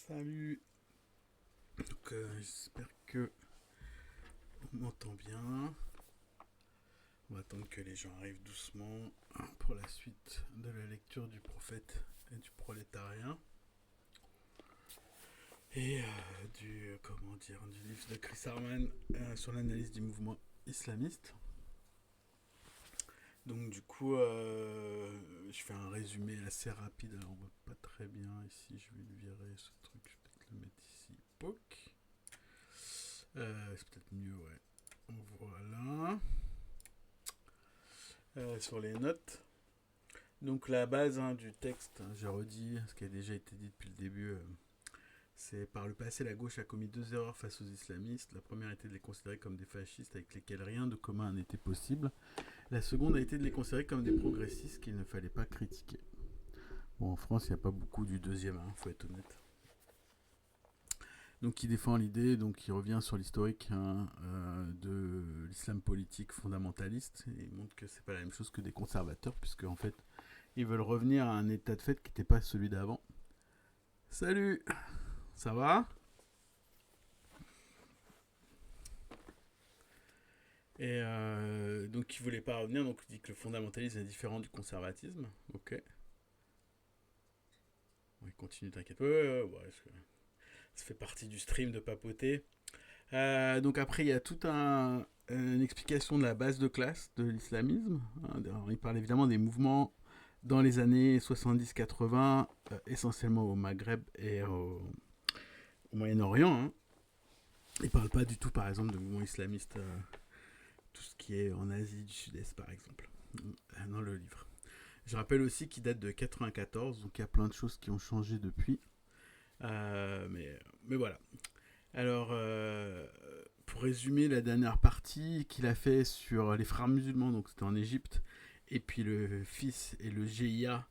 Salut. Donc j'espère que on m'entend bien. On va attendre que les gens arrivent doucement pour la suite de la lecture du prophète et du prolétariat et du livre de Chris Harman sur l'analyse du mouvement islamiste. Donc du coup, je fais un résumé assez rapide. Alors on voit pas très bien ici. Je vais lui virer ce truc. Je vais peut-être le mettre ici. Poc. C'est peut-être mieux, ouais. Voilà. Sur les notes. Donc la base du texte, je redis ce qui a déjà été dit depuis le début. C'est par le passé, la gauche a commis deux erreurs face aux islamistes. La première était de les considérer comme des fascistes avec lesquels rien de commun n'était possible. La seconde a été de les considérer comme des progressistes qu'il ne fallait pas critiquer. Bon, en France, il n'y a pas beaucoup du deuxième, faut être honnête. Donc il défend l'idée, donc il revient sur l'historique de l'islam politique fondamentaliste et il montre que c'est pas la même chose que des conservateurs puisque en fait ils veulent revenir à un état de fait qui n'était pas celui d'avant. Salut, ça va? Et donc il voulait pas revenir, donc il dit que le fondamentalisme est différent du conservatisme. Ok. On continue, t'inquiète. Ouais, ça fait partie du stream de papoter. Donc après, il y a toute une explication de la base de classe de l'islamisme. Il parle évidemment des mouvements dans les années 70-80, essentiellement au Maghreb et au Moyen-Orient. Il ne parle pas du tout, par exemple, de mouvements islamistes, tout ce qui est en Asie du Sud-Est, par exemple, dans le livre. Je rappelle aussi qu'il date de 94, donc il y a plein de choses qui ont changé depuis. Mais voilà. Alors, pour résumer la dernière partie qu'il a fait sur les frères musulmans, donc c'était en Égypte, et puis le fils et le GIA,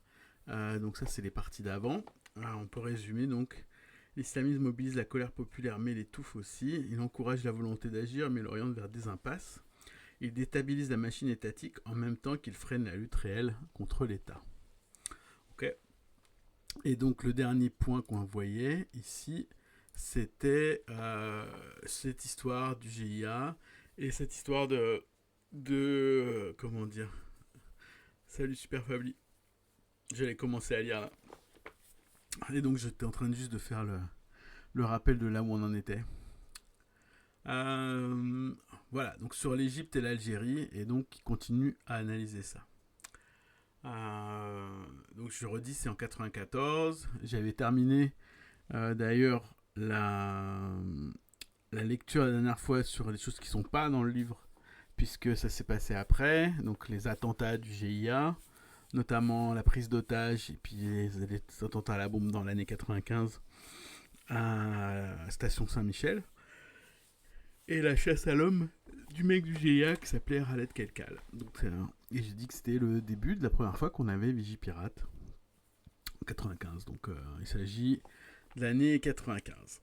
donc ça c'est les parties d'avant. Alors, on peut résumer donc. L'islamisme mobilise la colère populaire mais l'étouffe aussi. Il encourage la volonté d'agir mais l'oriente vers des impasses. Il déstabilise la machine étatique en même temps qu'il freine la lutte réelle contre l'État. Ok. Et donc le dernier point qu'on voyait ici, c'était cette histoire du GIA et cette histoire de comment dire. Salut Super Fabli. J'allais commencer à lire là. Et donc j'étais en train juste de faire le rappel de là où on en était. Voilà, donc sur l'Égypte et l'Algérie, et donc il continue à analyser ça. Donc je redis, c'est en 94. J'avais terminé d'ailleurs la lecture la dernière fois sur les choses qui sont pas dans le livre, puisque ça s'est passé après. Donc les attentats du GIA, notamment la prise d'otages et puis les attentats à la bombe dans l'année 95 à Station Saint-Michel. Et la chasse à l'homme du mec du GIA qui s'appelait Khaled Kelkal. Donc, et j'ai dit que c'était le début de la première fois qu'on avait Vigipirate. 95. Donc il s'agit de l'année 95.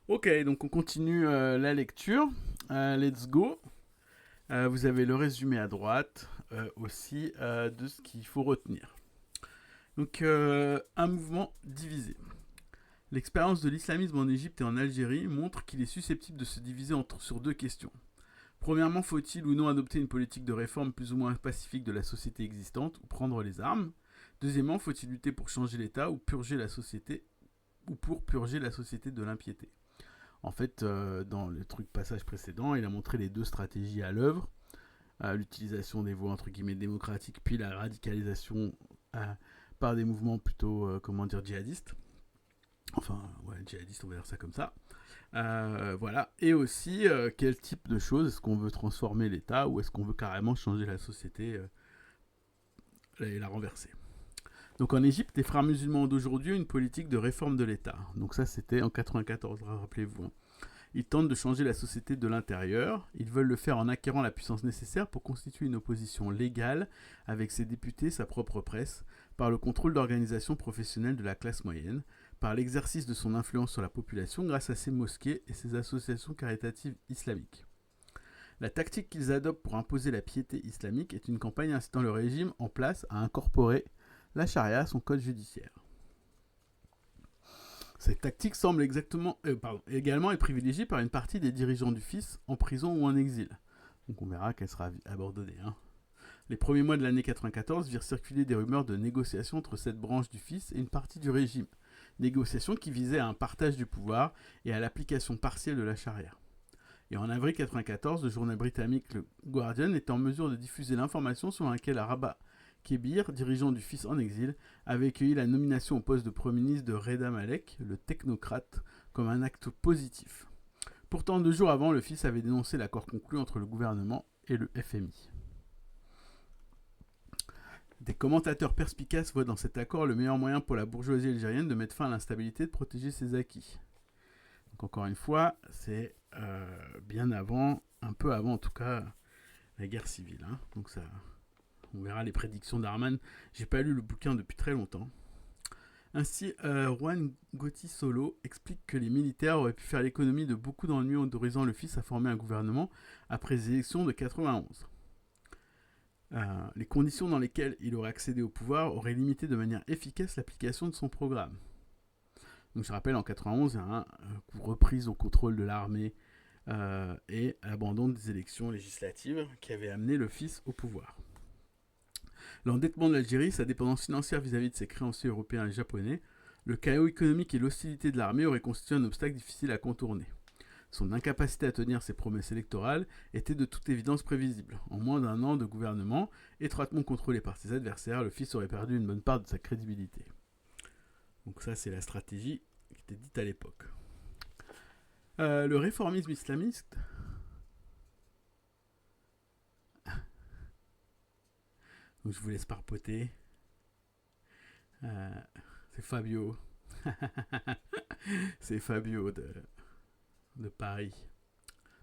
Ok, donc on continue la lecture. Let's go. Vous avez le résumé à droite aussi de ce qu'il faut retenir. Donc un mouvement divisé. L'expérience de l'islamisme en Égypte et en Algérie montre qu'il est susceptible de se diviser sur deux questions. Premièrement, faut-il ou non adopter une politique de réforme plus ou moins pacifique de la société existante ou prendre les armes? Deuxièmement, faut-il lutter pour changer l'État ou purger la société ou pour purger la société de l'impiété? En fait, dans le passage précédent, il a montré les deux stratégies à l'œuvre, l'utilisation des voies entre guillemets démocratiques, puis la radicalisation par des mouvements plutôt djihadistes. Enfin, ouais, djihadiste, on va dire ça comme ça. Voilà. Et aussi, quel type de choses est-ce qu'on veut transformer l'État ou est-ce qu'on veut carrément changer la société et la renverser? Donc en Égypte, les frères musulmans ont d'aujourd'hui une politique de réforme de l'État. Donc ça, c'était en 94, rappelez-vous. Ils tentent de changer la société de l'intérieur. Ils veulent le faire en acquérant la puissance nécessaire pour constituer une opposition légale avec ses députés, sa propre presse, par le contrôle d'organisations professionnelles de la classe moyenne, par l'exercice de son influence sur la population grâce à ses mosquées et ses associations caritatives islamiques. La tactique qu'ils adoptent pour imposer la piété islamique est une campagne incitant le régime en place à incorporer la charia à son code judiciaire. Cette tactique semble également être privilégiée par une partie des dirigeants du fils en prison ou en exil. Donc on verra qu'elle sera abandonnée. Les premiers mois de l'année 94 virent circuler des rumeurs de négociations entre cette branche du fils et une partie du régime. Négociations qui visaient à un partage du pouvoir et à l'application partielle de la charia. Et en avril 1994, le journal britannique le Guardian est en mesure de diffuser l'information selon laquelle Rabat Kébir, dirigeant du fils en exil, avait accueilli la nomination au poste de Premier ministre de Reda Malek, le technocrate, comme un acte positif. Pourtant, 2 jours avant, le fils avait dénoncé l'accord conclu entre le gouvernement et le FMI. Des commentateurs perspicaces voient dans cet accord le meilleur moyen pour la bourgeoisie algérienne de mettre fin à l'instabilité et de protéger ses acquis. Donc encore une fois, c'est bien avant, un peu avant en tout cas, la guerre civile. Donc ça, on verra les prédictions d'Arman. J'ai pas lu le bouquin depuis très longtemps. Ainsi, Juan Gotti Solo explique que les militaires auraient pu faire l'économie de beaucoup d'ennuis en autorisant le fils à former un gouvernement après les élections de 91. Les conditions dans lesquelles il aurait accédé au pouvoir auraient limité de manière efficace l'application de son programme. Donc je rappelle, en 91, il y a une reprise au contrôle de l'armée et l'abandon des élections législatives qui avait amené le fils au pouvoir. L'endettement de l'Algérie, sa dépendance financière vis-à-vis de ses créanciers européens et japonais, le chaos économique et l'hostilité de l'armée auraient constitué un obstacle difficile à contourner. Son incapacité à tenir ses promesses électorales était de toute évidence prévisible. En moins d'1 an de gouvernement, étroitement contrôlé par ses adversaires, le fils aurait perdu une bonne part de sa crédibilité. Donc ça, c'est la stratégie qui était dite à l'époque. Le réformisme islamiste... Donc je vous laisse parpoter. C'est Fabio. C'est Fabio de Paris.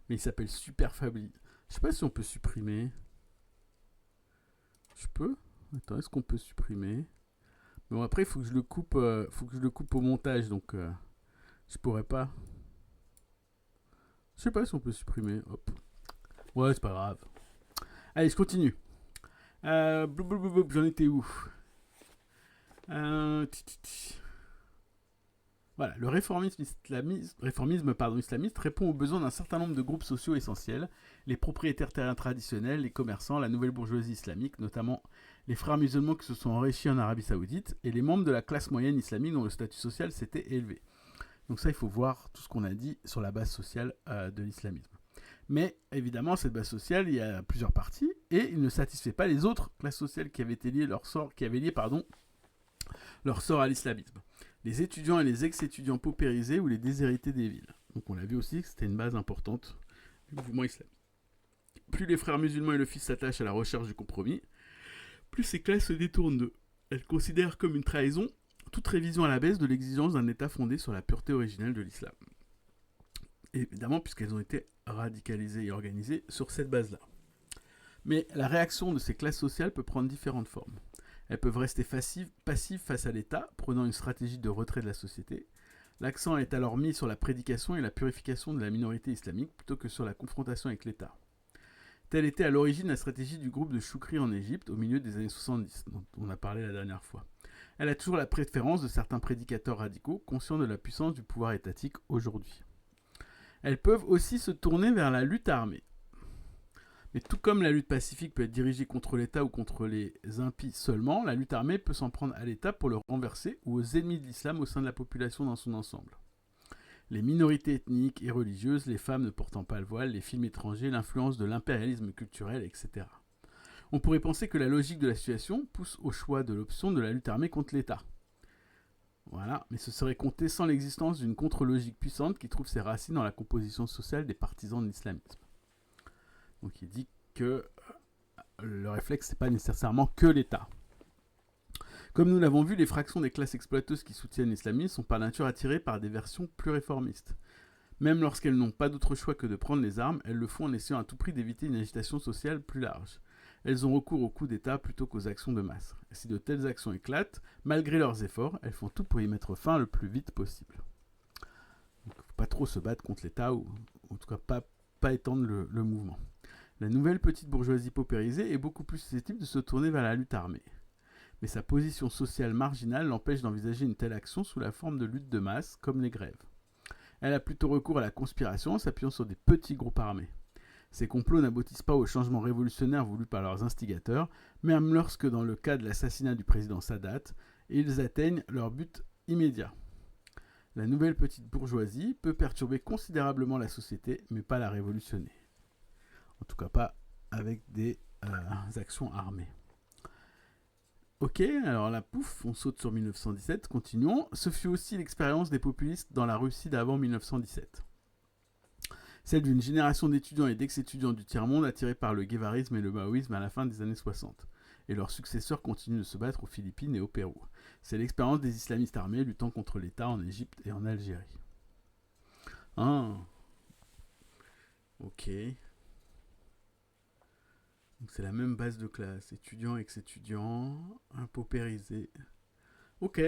Mais il s'appelle Super Fabli. Je sais pas si on peut supprimer. Je peux. Attends, est-ce qu'on peut supprimer? Bon, après, il faut que je le coupe. Au montage, donc je pourrais pas. Je sais pas si on peut supprimer. Hop. Ouais, c'est pas grave. Allez, je continue. J'en étais où? Voilà, le réformisme islamiste répond aux besoins d'un certain nombre de groupes sociaux essentiels, les propriétaires terriens traditionnels, les commerçants, la nouvelle bourgeoisie islamique, notamment les frères musulmans qui se sont enrichis en Arabie Saoudite, et les membres de la classe moyenne islamique dont le statut social s'était élevé. Donc ça, il faut voir tout ce qu'on a dit sur la base sociale de l'islamisme. Mais évidemment, cette base sociale, il y a plusieurs parties, et il ne satisfait pas les autres classes sociales qui avaient lié leur sort à l'islamisme. Les étudiants et les ex-étudiants paupérisés ou les déshérités des villes. Donc on l'a vu aussi que c'était une base importante du mouvement islamique. Plus les frères musulmans et le fils s'attachent à la recherche du compromis, plus ces classes se détournent d'eux. Elles considèrent comme une trahison toute révision à la baisse de l'exigence d'un État fondé sur la pureté originelle de l'islam. Évidemment, puisqu'elles ont été radicalisées et organisées sur cette base-là. Mais la réaction de ces classes sociales peut prendre différentes formes. Elles peuvent rester passives face à l'État, prenant une stratégie de retrait de la société. L'accent est alors mis sur la prédication et la purification de la minorité islamique plutôt que sur la confrontation avec l'État. Telle était à l'origine la stratégie du groupe de Choukri en Égypte au milieu des années 70, dont on a parlé la dernière fois. Elle a toujours la préférence de certains prédicateurs radicaux, conscients de la puissance du pouvoir étatique aujourd'hui. Elles peuvent aussi se tourner vers la lutte armée. Mais tout comme la lutte pacifique peut être dirigée contre l'État ou contre les impies seulement, la lutte armée peut s'en prendre à l'État pour le renverser ou aux ennemis de l'islam au sein de la population dans son ensemble. Les minorités ethniques et religieuses, les femmes ne portant pas le voile, les films étrangers, l'influence de l'impérialisme culturel, etc. On pourrait penser que la logique de la situation pousse au choix de l'option de la lutte armée contre l'État. Voilà, mais ce serait compté sans l'existence d'une contre-logique puissante qui trouve ses racines dans la composition sociale des partisans de l'islamisme. Donc il dit que le réflexe, c'est pas nécessairement que l'État. Comme nous l'avons vu, les fractions des classes exploiteuses qui soutiennent l'islamisme sont par nature attirées par des versions plus réformistes. Même lorsqu'elles n'ont pas d'autre choix que de prendre les armes, elles le font en essayant à tout prix d'éviter une agitation sociale plus large. Elles ont recours aux coups d'État plutôt qu'aux actions de masse. Et si de telles actions éclatent, malgré leurs efforts, elles font tout pour y mettre fin le plus vite possible. Donc, faut pas trop se battre contre l'État, ou en tout cas pas étendre le mouvement. La nouvelle petite bourgeoisie paupérisée est beaucoup plus susceptible de se tourner vers la lutte armée. Mais sa position sociale marginale l'empêche d'envisager une telle action sous la forme de lutte de masse, comme les grèves. Elle a plutôt recours à la conspiration en s'appuyant sur des petits groupes armés. Ces complots n'aboutissent pas au changement révolutionnaire voulu par leurs instigateurs, même lorsque, dans le cas de l'assassinat du président Sadat, ils atteignent leur but immédiat. La nouvelle petite bourgeoisie peut perturber considérablement la société, mais pas la révolutionner. En tout cas pas avec des actions armées. Ok, alors là, pouf, on saute sur 1917, continuons. Ce fut aussi l'expérience des populistes dans la Russie d'avant 1917. Celle d'une génération d'étudiants et d'ex-étudiants du tiers-monde attirés par le guévarisme et le maoïsme à la fin des années 60. Et leurs successeurs continuent de se battre aux Philippines et au Pérou. C'est l'expérience des islamistes armés luttant contre l'État en Égypte et en Algérie. Ah, ok. Donc c'est la même base de classe, étudiants, ex-étudiants, paupérisés. Ok.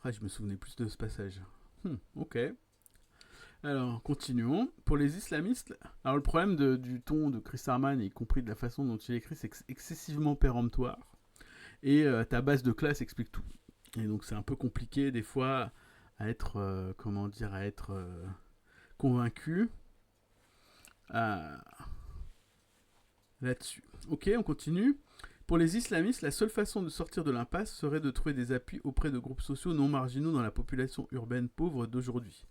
Ah, je me souvenais plus de ce passage. Ok. Alors, continuons. Pour les islamistes, alors le problème du ton de Chris Harman, y compris de la façon dont il écrit, c'est que c'est excessivement péremptoire. Et ta base de classe explique tout. Et donc c'est un peu compliqué des fois à être, convaincu là-dessus. Ok, on continue. Pour les islamistes, la seule façon de sortir de l'impasse serait de trouver des appuis auprès de groupes sociaux non marginaux dans la population urbaine pauvre d'aujourd'hui.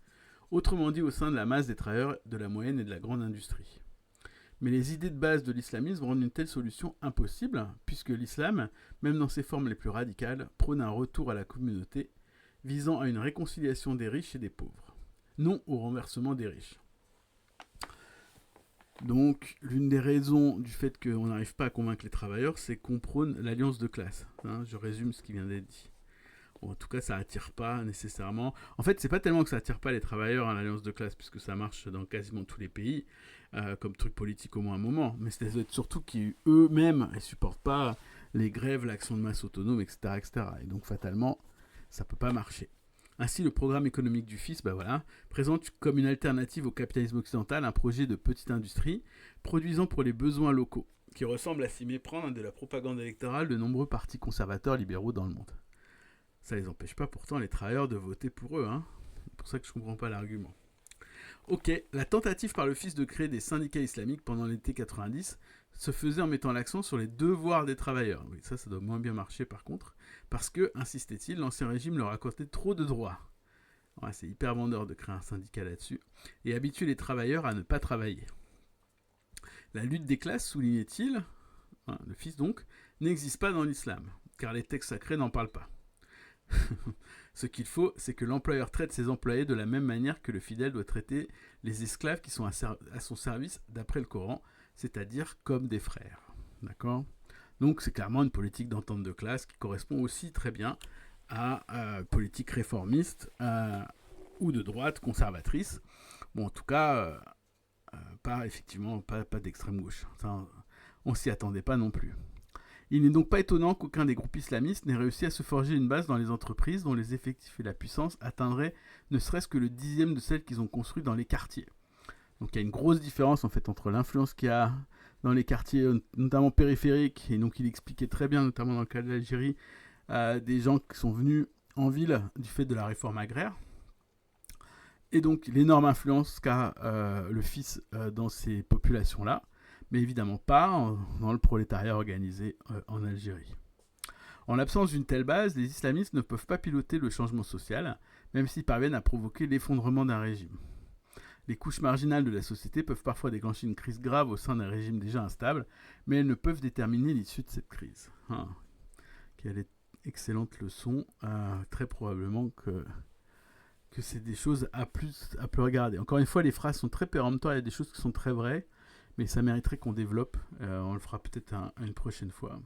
Autrement dit, au sein de la masse des travailleurs de la moyenne et de la grande industrie. Mais les idées de base de l'islamisme rendent une telle solution impossible, puisque l'islam, même dans ses formes les plus radicales, prône un retour à la communauté, visant à une réconciliation des riches et des pauvres, non au renversement des riches. Donc, l'une des raisons du fait qu'on n'arrive pas à convaincre les travailleurs, c'est qu'on prône l'alliance de classe. Je résume ce qui vient d'être dit. Bon, en tout cas, ça attire pas nécessairement. En fait, c'est pas tellement que ça attire pas les travailleurs à l'alliance de classe, puisque ça marche dans quasiment tous les pays, comme truc politique au moins un moment. Mais c'est surtout qu'eux-mêmes, ils supportent pas les grèves, l'action de masse autonome, etc., etc. Et donc, fatalement, ça peut pas marcher. Ainsi, le programme économique du FIS présente comme une alternative au capitalisme occidental un projet de petite industrie produisant pour les besoins locaux, qui ressemble à s'y méprendre de la propagande électorale de nombreux partis conservateurs libéraux dans le monde. Ça les empêche pas pourtant les travailleurs de voter pour eux. C'est pour ça que je comprends pas l'argument. Ok, la tentative par le FIS de créer des syndicats islamiques pendant l'été 90 se faisait en mettant l'accent sur les devoirs des travailleurs. Oui, ça doit moins bien marcher par contre, parce que, insistait-il, l'ancien régime leur accordait trop de droits. Ouais, c'est hyper vendeur de créer un syndicat là-dessus, et habituer les travailleurs à ne pas travailler. La lutte des classes, soulignait-il, le FIS donc, n'existe pas dans l'islam, car les textes sacrés n'en parlent pas. Ce qu'il faut, c'est que l'employeur traite ses employés de la même manière que le fidèle doit traiter les esclaves qui sont à son service d'après le Coran, c'est-à-dire comme des frères. D'accord ? Donc c'est clairement une politique d'entente de classe qui correspond aussi très bien à politique réformiste ou de droite conservatrice. Bon, en tout cas, pas d'extrême gauche. Ça, on s'y attendait pas non plus. Il n'est donc pas étonnant qu'aucun des groupes islamistes n'ait réussi à se forger une base dans les entreprises dont les effectifs et la puissance atteindraient ne serait-ce que le 10e de celles qu'ils ont construites dans les quartiers. Donc il y a une grosse différence en fait entre l'influence qu'il y a dans les quartiers, notamment périphériques, et donc il expliquait très bien, notamment dans le cas de l'Algérie, des gens qui sont venus en ville du fait de la réforme agraire, et donc l'énorme influence qu'a le FIS dans ces populations-là, mais évidemment pas dans le prolétariat organisé en Algérie. En l'absence d'une telle base, les islamistes ne peuvent pas piloter le changement social, même s'ils parviennent à provoquer l'effondrement d'un régime. Les couches marginales de la société peuvent parfois déclencher une crise grave au sein d'un régime déjà instable, mais elles ne peuvent déterminer l'issue de cette crise. Quelle excellente leçon. Très probablement que c'est des choses à plus regarder. Encore une fois, les phrases sont très péremptoires, il y a des choses qui sont très vraies, mais ça mériterait qu'on développe. On le fera peut-être une prochaine fois.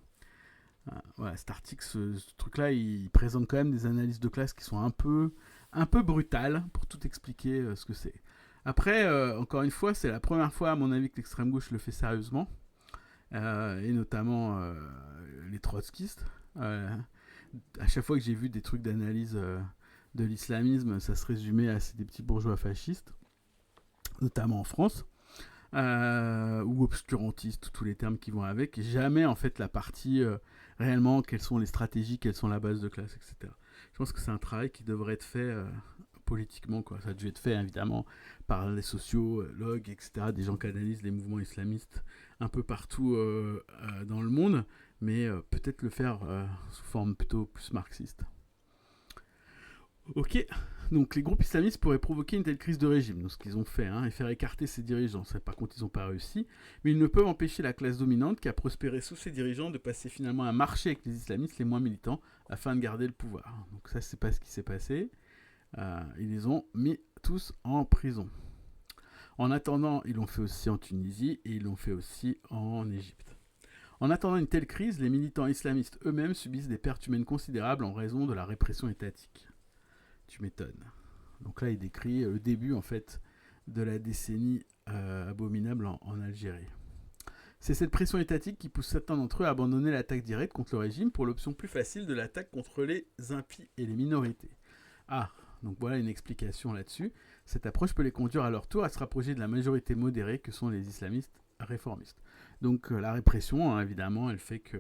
Voilà, cet article, ce truc-là, il présente quand même des analyses de classe qui sont un peu brutales pour tout expliquer ce que c'est. Après, encore une fois, c'est la première fois, à mon avis, que l'extrême gauche le fait sérieusement, et notamment les trotskistes. À chaque fois que j'ai vu des trucs d'analyse de l'islamisme, ça se résumait à des petits bourgeois fascistes, notamment en France. ou obscurantiste, tous les termes qui vont avec, et jamais en fait la partie réellement quelles sont les stratégies, quelles sont la base de classe, etc. Je pense que c'est un travail qui devrait être fait politiquement, quoi. Ça a dû être fait évidemment par les sociologues, etc., des gens qui analysent les mouvements islamistes un peu partout dans le monde, mais peut-être le faire sous forme plutôt plus marxiste. Ok, donc les groupes islamistes pourraient provoquer une telle crise de régime, donc ce qu'ils ont fait, et faire écarter ses dirigeants. Ça, par contre, ils n'ont pas réussi, mais ils ne peuvent empêcher la classe dominante qui a prospéré sous ses dirigeants de passer finalement un marché avec les islamistes les moins militants afin de garder le pouvoir. Donc ça, c'est pas ce qui s'est passé. Ils les ont mis tous en prison. En attendant, ils l'ont fait aussi en Tunisie et ils l'ont fait aussi en Égypte. En attendant une telle crise, les militants islamistes eux-mêmes subissent des pertes humaines considérables en raison de la répression étatique. Tu m'étonnes. Donc là, il décrit le début en fait de la décennie abominable en Algérie. C'est cette pression étatique qui pousse certains d'entre eux à abandonner l'attaque directe contre le régime pour l'option plus facile de l'attaque contre les impies et les minorités. Ah, donc voilà une explication là-dessus. Cette approche peut les conduire à leur tour à se rapprocher de la majorité modérée que sont les islamistes réformistes. Donc la répression, évidemment, elle fait que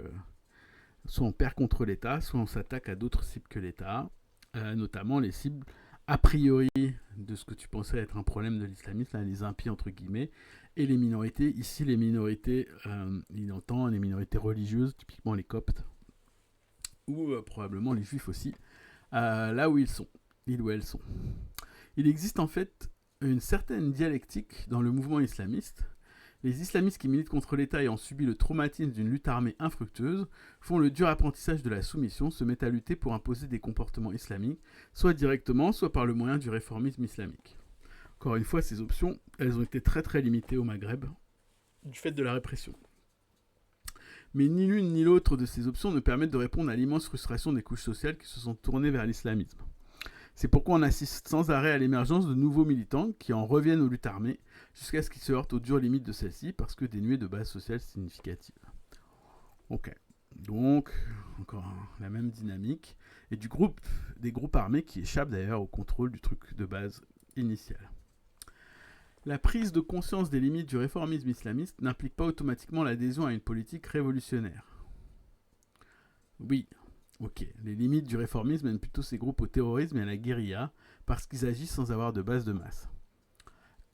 soit on perd contre l'État, soit on s'attaque à d'autres cibles que l'État, notamment les cibles a priori de ce que tu pensais être un problème de l'islamisme, les impies entre guillemets, et les minorités. Ici, les minorités, il entend les minorités religieuses, typiquement les coptes, ou probablement les juifs aussi, là où ils ou elles sont. Il existe en fait une certaine dialectique dans le mouvement islamiste. Les islamistes qui militent contre l'État ayant subi le traumatisme d'une lutte armée infructueuse font le dur apprentissage de la soumission, se mettent à lutter pour imposer des comportements islamiques, soit directement, soit par le moyen du réformisme islamique. Encore une fois, ces options, elles ont été très très limitées au Maghreb, du fait de la répression. Mais ni l'une ni l'autre de ces options ne permettent de répondre à l'immense frustration des couches sociales qui se sont tournées vers l'islamisme. C'est pourquoi on assiste sans arrêt à l'émergence de nouveaux militants qui en reviennent aux luttes armées jusqu'à ce qu'ils se heurtent aux dures limites de celles-ci parce que dénuées de base sociale significative. Ok, donc encore la même dynamique et des groupes armés qui échappent d'ailleurs au contrôle du truc de base initial. La prise de conscience des limites du réformisme islamiste n'implique pas automatiquement l'adhésion à une politique révolutionnaire. Oui, ok, les limites du réformisme mènent plutôt ces groupes au terrorisme et à la guérilla parce qu'ils agissent sans avoir de base de masse.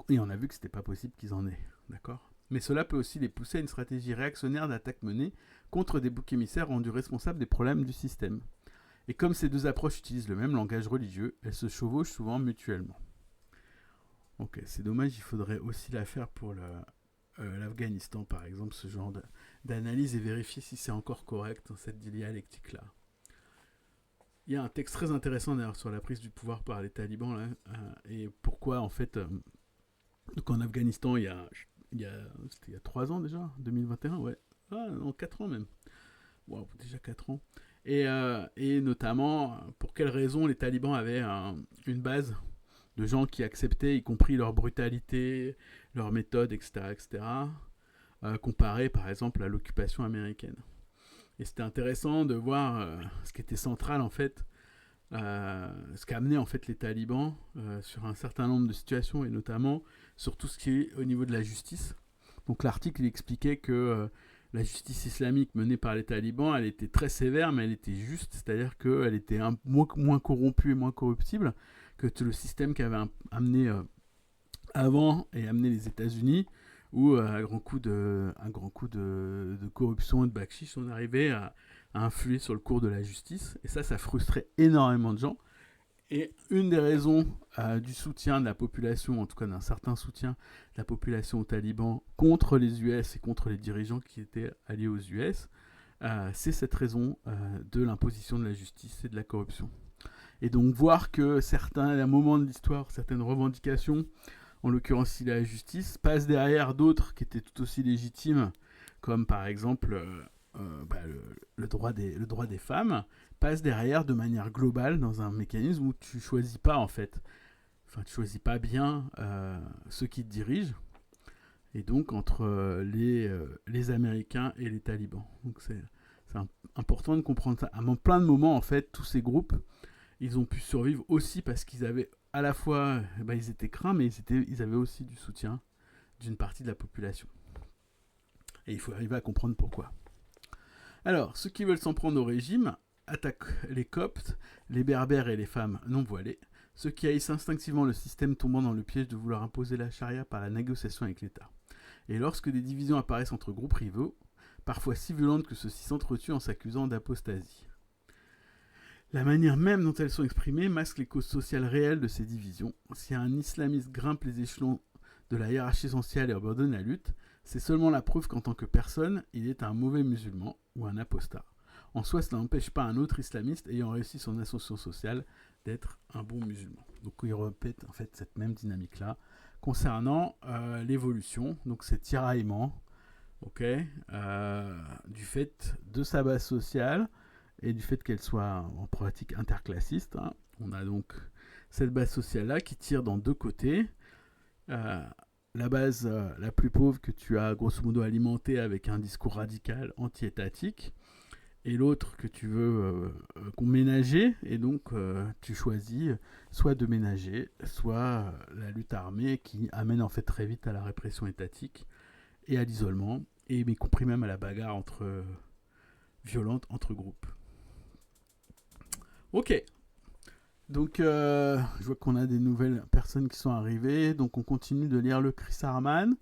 Et on a vu que c'était pas possible qu'ils en aient, d'accord ? Mais cela peut aussi les pousser à une stratégie réactionnaire d'attaque menée contre des boucs émissaires rendus responsables des problèmes du système. Et comme ces deux approches utilisent le même langage religieux, elles se chevauchent souvent mutuellement. Ok, c'est dommage, il faudrait aussi la faire pour l'Afghanistan, par exemple, ce genre d'analyse et vérifier si c'est encore correct dans cette dialectique-là. Il y a un texte très intéressant d'ailleurs sur la prise du pouvoir par les talibans là, et pourquoi en fait, donc en Afghanistan c'était il y a 3 ans déjà, 2021, ouais, non 4 ans même, wow, déjà 4 ans, et notamment pour quelles raisons les talibans avaient une base de gens qui acceptaient, y compris leur brutalité, leur méthode, etc., comparé par exemple à l'occupation américaine. Et c'était intéressant de voir ce qui était central en fait, ce qu'a amené en fait les talibans sur un certain nombre de situations et notamment sur tout ce qui est au niveau de la justice. Donc l'article il expliquait que la justice islamique menée par les talibans, elle était très sévère mais elle était juste, c'est-à-dire qu'elle était moins corrompue et moins corruptible que le système qu'avait amené avant et amené les États-Unis, où à grand coup de corruption et de bakchich, on arrivait à influer sur le cours de la justice. Et ça frustrait énormément de gens. Et une des raisons du soutien de la population, en tout cas d'un certain soutien de la population aux talibans contre les US et contre les dirigeants qui étaient alliés aux US, c'est cette raison de l'imposition de la justice et de la corruption. Et donc voir que à un moment de l'histoire, certaines revendications, en l'occurrence si la justice, passent derrière d'autres qui étaient tout aussi légitimes, comme par exemple le droit des femmes, passe derrière de manière globale dans un mécanisme où tu choisis pas en fait, enfin tu choisis pas bien ceux qui te dirigent, et donc entre les Américains et les talibans. Donc c'est important de comprendre ça. À plein de moments en fait, tous ces groupes ils ont pu survivre aussi parce qu'ils avaient à la fois, ils étaient craints, mais ils avaient aussi du soutien d'une partie de la population. Et il faut arriver à comprendre pourquoi. Alors, ceux qui veulent s'en prendre au régime attaquent les Coptes, les Berbères et les femmes non voilées, ceux qui haïssent instinctivement le système tombant dans le piège de vouloir imposer la charia par la négociation avec l'État. Et lorsque des divisions apparaissent entre groupes rivaux, parfois si violentes que ceux-ci s'entretuent en s'accusant d'apostasie. La manière même dont elles sont exprimées masque les causes sociales réelles de ces divisions. Si un islamiste grimpe les échelons de la hiérarchie sociale et abandonne la lutte, c'est seulement la preuve qu'en tant que personne, il est un mauvais musulman ou un apostat. En soi, cela n'empêche pas un autre islamiste ayant réussi son ascension sociale d'être un bon musulman. Donc il répète en fait cette même dynamique-là concernant l'évolution, donc ces tiraillements, du fait de sa base sociale et du fait qu'elle soit en pratique interclassiste. On a donc cette base sociale-là qui tire dans deux côtés. La base la plus pauvre que tu as grosso modo alimentée avec un discours radical anti-étatique, et l'autre que tu veux ménager, et donc tu choisis soit de ménager, soit la lutte armée qui amène en fait très vite à la répression étatique et à l'isolement, et y compris même à la bagarre violente entre groupes. Ok, donc je vois qu'on a des nouvelles personnes qui sont arrivées, donc on continue de lire le Chris Harman.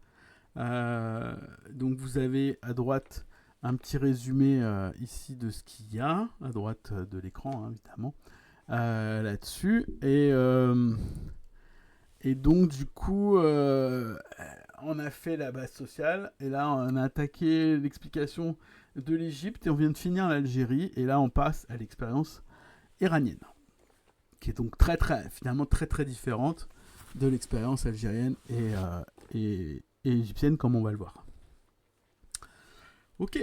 Donc vous avez à droite un petit résumé ici de ce qu'il y a, à droite de l'écran évidemment, là-dessus. Et donc du coup, on a fait la base sociale, et là on a attaqué l'explication de l'Égypte, et on vient de finir l'Algérie, et là on passe à l'expérience iranienne, qui est donc finalement très différente de l'expérience algérienne et égyptienne, comme on va le voir. Ok,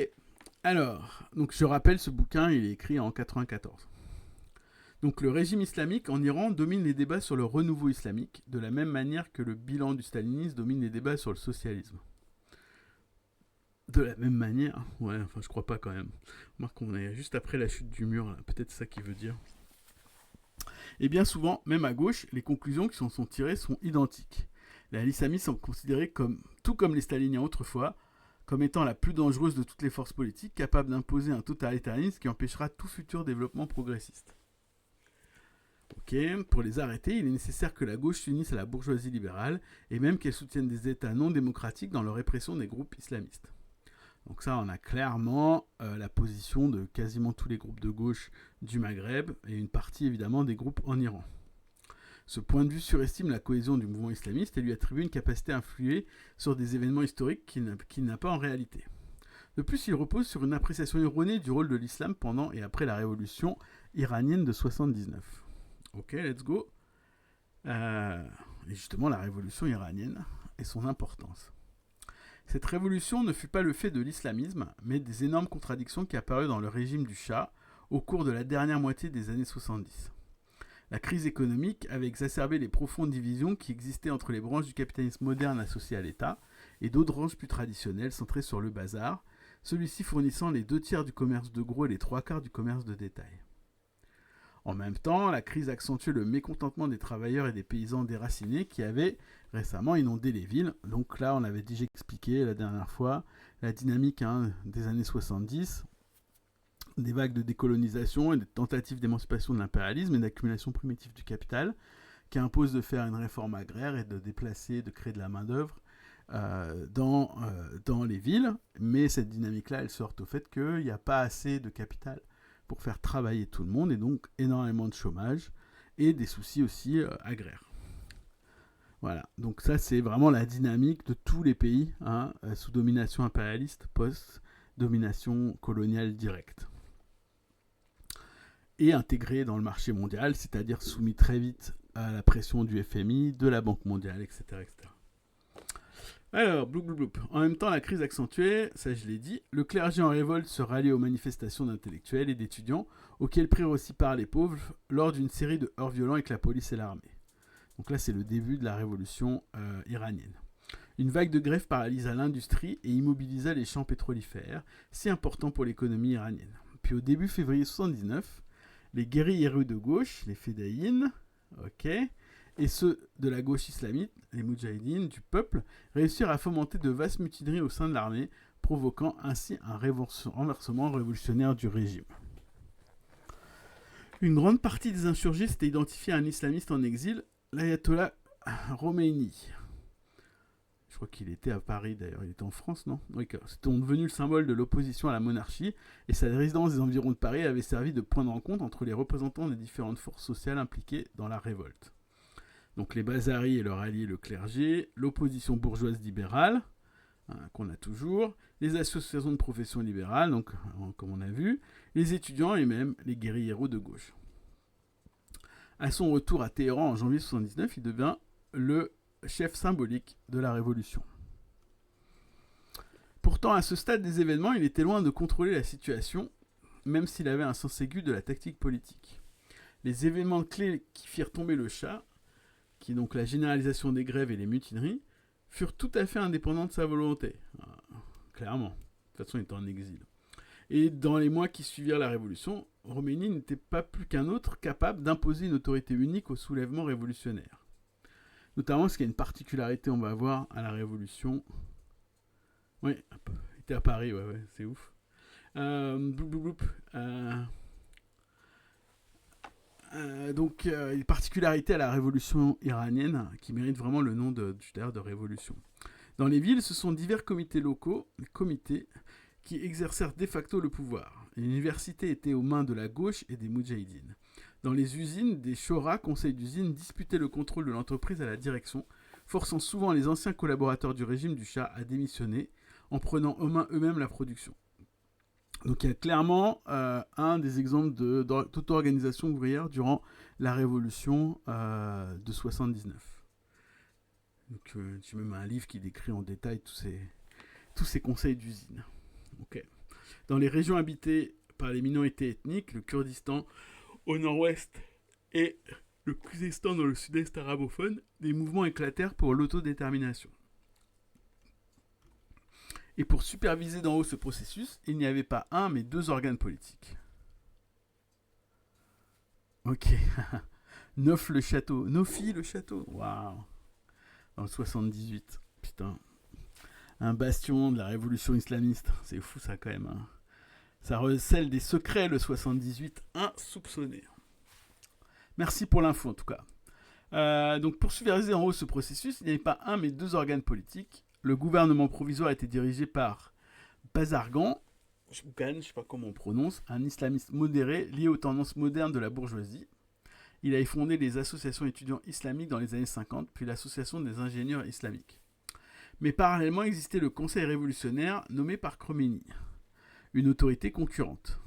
alors, donc je rappelle, ce bouquin, il est écrit en 1994. Donc le régime islamique en Iran domine les débats sur le renouveau islamique, de la même manière que le bilan du stalinisme domine les débats sur le socialisme. De la même manière, ouais, enfin je crois pas quand même. Remarque qu'on est juste après la chute du mur, là. Peut-être ça qui veut dire. Et bien souvent, même à gauche, les conclusions qui en sont tirées sont identiques. Les islamistes sont considérés tout comme les staliniens autrefois, comme étant la plus dangereuse de toutes les forces politiques, capable d'imposer un totalitarisme qui empêchera tout futur développement progressiste. Ok, pour les arrêter, il est nécessaire que la gauche s'unisse à la bourgeoisie libérale, et même qu'elle soutienne des États non démocratiques dans leur répression des groupes islamistes. Donc ça, on a clairement la position de quasiment tous les groupes de gauche du Maghreb, et une partie évidemment des groupes en Iran. Ce point de vue surestime la cohésion du mouvement islamiste et lui attribue une capacité à influer sur des événements historiques qu'il n'a pas en réalité. De plus, il repose sur une appréciation erronée du rôle de l'islam pendant et après la révolution iranienne de 79. Ok, let's go. Et justement, la révolution iranienne et son importance. Cette révolution ne fut pas le fait de l'islamisme, mais des énormes contradictions qui apparurent dans le régime du Shah au cours de la dernière moitié des années 70. La crise économique avait exacerbé les profondes divisions qui existaient entre les branches du capitalisme moderne associées à l'État et d'autres branches plus traditionnelles centrées sur le bazar, celui-ci fournissant les 2/3 du commerce de gros et les 3/4 du commerce de détail. En même temps, la crise accentuait le mécontentement des travailleurs et des paysans déracinés qui avaient récemment inondé les villes. Donc là, on avait déjà expliqué la dernière fois la dynamique des années 70, des vagues de décolonisation et des tentatives d'émancipation de l'impérialisme et d'accumulation primitive du capital, qui imposent de faire une réforme agraire et de créer de la main-d'œuvre dans les villes. Mais cette dynamique-là, elle sort au fait qu'il n'y a pas assez de capital pour faire travailler tout le monde, et donc énormément de chômage et des soucis aussi agraires. Voilà, donc ça c'est vraiment la dynamique de tous les pays sous domination impérialiste, post-domination coloniale directe. Et intégrés dans le marché mondial, c'est-à-dire soumis très vite à la pression du FMI, de la Banque mondiale, etc. Alors, bloup. En même temps, la crise accentuée, ça je l'ai dit, le clergé en révolte se rallie aux manifestations d'intellectuels et d'étudiants, auxquels prirent aussi part les pauvres, lors d'une série de heurts violents avec la police et l'armée. Donc là, c'est le début de la révolution iranienne. Une vague de grève paralysa l'industrie et immobilisa les champs pétrolifères, si importants pour l'économie iranienne. Puis au début février 1979, les guerriers de gauche, les Fédayines, et ceux de la gauche islamite, les Moudjahidines, du peuple, réussirent à fomenter de vastes mutineries au sein de l'armée, provoquant ainsi un renversement révolutionnaire du régime. Une grande partie des insurgés s'était identifiée à un islamiste en exil, l'ayatollah Khomeini. Je crois qu'il était à Paris d'ailleurs, il était en France, non? Oui, c'était devenu le symbole de l'opposition à la monarchie, et sa résidence des environs de Paris avait servi de point de rencontre entre les représentants des différentes forces sociales impliquées dans la révolte. Donc les Bazaris et leur allié le clergé, l'opposition bourgeoise libérale, qu'on a toujours, les associations de profession libérale, donc comme on a vu, les étudiants et même les guérilleros de gauche. À son retour à Téhéran en janvier 1979, il devient le chef symbolique de la révolution. Pourtant, à ce stade des événements, il était loin de contrôler la situation, même s'il avait un sens aigu de la tactique politique. Les événements clés qui firent tomber le Shah, qui est donc la généralisation des grèves et les mutineries, furent tout à fait indépendants de sa volonté. Clairement. De toute façon, il était en exil. Et dans les mois qui suivirent la révolution, Khomeini n'était pas plus qu'un autre capable d'imposer une autorité unique au soulèvement révolutionnaire. Notamment parce qu'il y a une particularité, on va voir, à la révolution. Oui, il était à Paris, ouais, c'est ouf. Donc, une particularité à la révolution iranienne qui mérite vraiment le nom de révolution. Dans les villes, ce sont divers comités locaux, comités, qui exercèrent de facto le pouvoir. L'université était aux mains de la gauche et des Moudjahidines. Dans les usines, des shoras, conseils d'usine, disputaient le contrôle de l'entreprise à la direction, forçant souvent les anciens collaborateurs du régime du Shah à démissionner, en prenant en main eux-mêmes la production. Donc il y a clairement un des exemples d'auto-organisation ouvrière durant la révolution de 79. Donc j'ai même un livre qui décrit en détail tous ces conseils d'usine. Okay. Dans les régions habitées par les minorités ethniques, le Kurdistan au nord-ouest et le Khuzestan dans le sud-est arabophone, des mouvements éclatèrent pour l'autodétermination. Et pour superviser d'en haut ce processus, il n'y avait pas un, mais deux organes politiques. Ok. Nofi le château. Waouh. Dans le 78. Putain. Un bastion de la révolution islamiste. C'est fou ça quand même. Hein. Ça recèle des secrets le 78 insoupçonnés. Merci pour l'info en tout cas. Donc pour superviser en haut ce processus, il n'y avait pas un, mais deux organes politiques. Le gouvernement provisoire était dirigé par Bazargan, je ne sais pas comment on prononce, un islamiste modéré lié aux tendances modernes de la bourgeoisie. Il avait fondé les associations étudiants islamiques dans les années 50, puis l'association des ingénieurs islamiques. Mais parallèlement existait le Conseil révolutionnaire nommé par Khomeini, une autorité concurrente.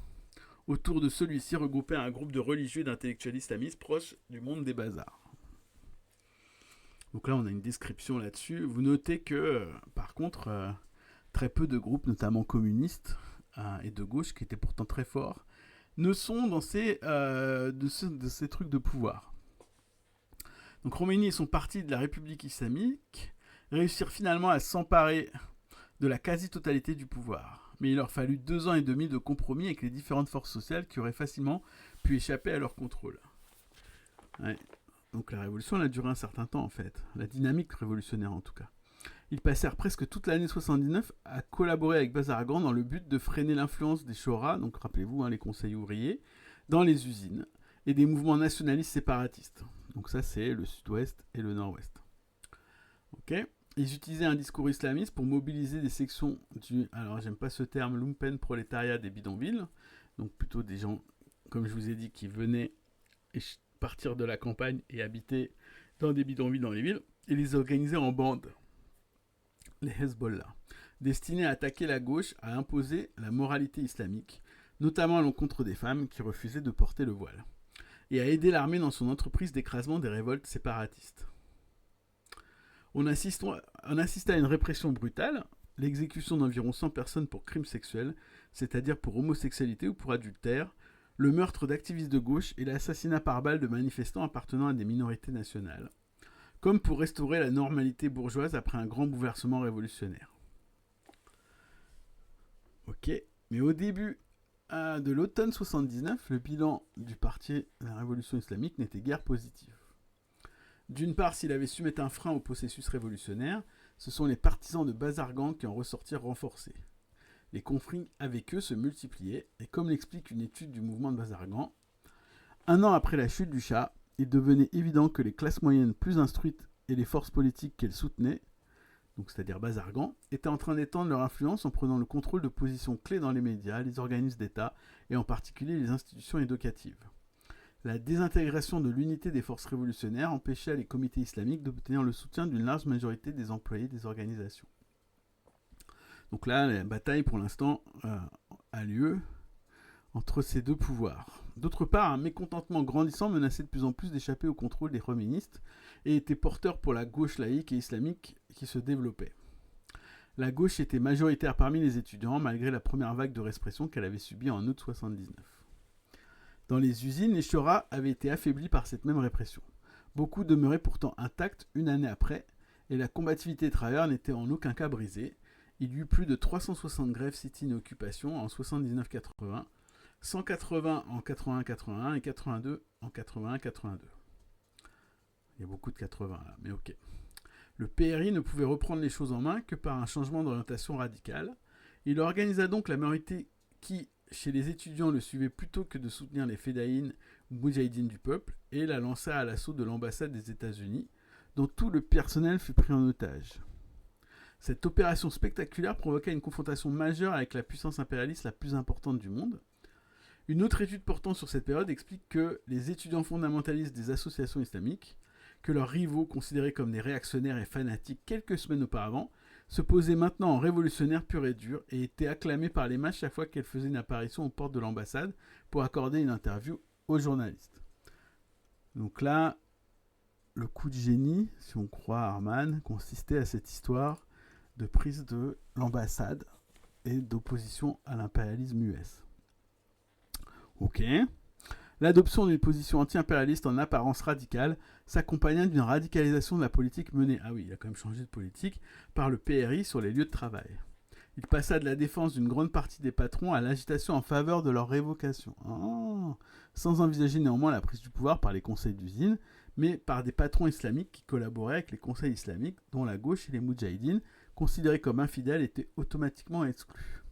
Autour de celui-ci regroupait un groupe de religieux et d'intellectuels islamistes proches du monde des bazars. Donc là, on a une description là-dessus. Vous notez que, par contre, très peu de groupes, notamment communistes et de gauche, qui étaient pourtant très forts, ne sont dans ces trucs de pouvoir. Donc Khomeini et son parti de la République islamique réussirent finalement à s'emparer de la quasi-totalité du pouvoir. Mais il leur fallut 2 ans et demi de compromis avec les différentes forces sociales qui auraient facilement pu échapper à leur contrôle. Ouais. Donc la révolution elle a duré un certain temps en fait, la dynamique révolutionnaire en tout cas. Ils passèrent presque toute l'année 79 à collaborer avec Bazargan dans le but de freiner l'influence des shoras, donc rappelez-vous les conseils ouvriers, dans les usines, et des mouvements nationalistes séparatistes. Donc ça c'est le sud-ouest et le nord-ouest. Ok. Ils utilisaient un discours islamiste pour mobiliser des sections du, alors j'aime pas ce terme, lumpen prolétariat des bidonvilles, donc plutôt des gens, comme je vous ai dit, qui venaient partir de la campagne et habiter dans des bidonvilles dans les villes, et les organiser en bandes, les Hezbollah, destinés à attaquer la gauche, à imposer la moralité islamique, notamment à l'encontre des femmes qui refusaient de porter le voile, et à aider l'armée dans son entreprise d'écrasement des révoltes séparatistes. On assiste à une répression brutale, l'exécution d'environ 100 personnes pour crimes sexuels, c'est-à-dire pour homosexualité ou pour adultère, le meurtre d'activistes de gauche et l'assassinat par balle de manifestants appartenant à des minorités nationales, comme pour restaurer la normalité bourgeoise après un grand bouleversement révolutionnaire. Ok, mais au début de l'automne 79, le bilan du parti de la révolution islamique n'était guère positif. D'une part, s'il avait su mettre un frein au processus révolutionnaire, ce sont les partisans de Bazargan qui en ressortirent renforcés. Les conflits avec eux se multipliaient, et comme l'explique une étude du mouvement de Bazargan, un an après la chute du Shah, il devenait évident que les classes moyennes plus instruites et les forces politiques qu'elles soutenaient, donc c'est-à-dire Bazargan, étaient en train d'étendre leur influence en prenant le contrôle de positions clés dans les médias, les organismes d'État et en particulier les institutions éducatives. La désintégration de l'unité des forces révolutionnaires empêchait les comités islamiques d'obtenir le soutien d'une large majorité des employés des organisations. Donc là, la bataille pour l'instant a lieu entre ces deux pouvoirs. D'autre part, un mécontentement grandissant menaçait de plus en plus d'échapper au contrôle des khoménistes et était porteur pour la gauche laïque et islamique qui se développait. La gauche était majoritaire parmi les étudiants malgré la première vague de répression qu'elle avait subie en août 1979. Dans les usines, les Shoras avaient été affaiblis par cette même répression. Beaucoup demeuraient pourtant intacts une année après, et la combativité des travailleurs n'était en aucun cas brisée. Il y eut plus de 360 grèves, sit-in et occupations en 79-80, 180 en 81-81 et 82 en 81-82. Il y a beaucoup de 80 là, mais ok. Le PRI ne pouvait reprendre les choses en main que par un changement d'orientation radicale. Il organisa donc la minorité qui, chez les étudiants, le suivait plutôt que de soutenir les Fedaïns ou Moudjahidines du peuple, et la lança à l'assaut de l'ambassade des États-Unis, dont tout le personnel fut pris en otage. Cette opération spectaculaire provoqua une confrontation majeure avec la puissance impérialiste la plus importante du monde. Une autre étude portant sur cette période explique que les étudiants fondamentalistes des associations islamiques, que leurs rivaux considérés comme des réactionnaires et fanatiques quelques semaines auparavant, se posaient maintenant en révolutionnaires purs et durs et étaient acclamés par les masses chaque fois qu'elles faisaient une apparition aux portes de l'ambassade pour accorder une interview aux journalistes. Donc là, le coup de génie, si on croit à Arman, consistait à cette histoire de prise de l'ambassade et d'opposition à l'impérialisme US. Ok. L'adoption d'une position anti-impérialiste en apparence radicale s'accompagna d'une radicalisation de la politique menée, ah oui, il a quand même changé de politique, par le PRI sur les lieux de travail. Il passa de la défense d'une grande partie des patrons à l'agitation en faveur de leur révocation. Sans envisager néanmoins la prise du pouvoir par les conseils d'usine, mais par des patrons islamiques qui collaboraient avec les conseils islamiques, dont la gauche et les moudjahidines, considérés comme infidèles, étaient automatiquement exclus.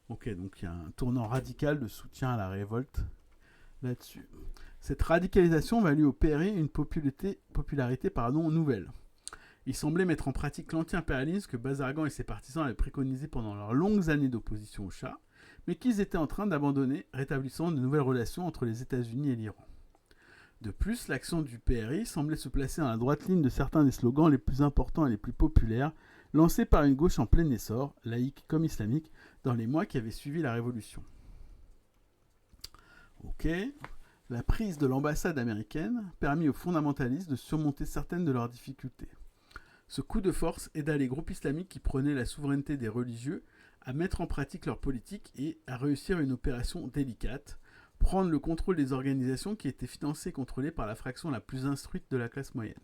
Ok, donc il y a un tournant radical de soutien à la révolte là-dessus. Cette radicalisation valut au PRI une popularité nouvelle. Il semblait mettre en pratique l'anti-impérialisme que Bazargan et ses partisans avaient préconisé pendant leurs longues années d'opposition au Shah, mais qu'ils étaient en train d'abandonner, rétablissant de nouvelles relations entre les États-Unis et l'Iran. De plus, l'action du PRI semblait se placer dans la droite ligne de certains des slogans les plus importants et les plus populaires lancés par une gauche en plein essor, laïque comme islamique, dans les mois qui avaient suivi la Révolution. Ok. La prise de l'ambassade américaine permit aux fondamentalistes de surmonter certaines de leurs difficultés. Ce coup de force aida les groupes islamiques qui prenaient la souveraineté des religieux à mettre en pratique leur politique et à réussir une opération délicate, prendre le contrôle des organisations qui étaient financées et contrôlées par la fraction la plus instruite de la classe moyenne.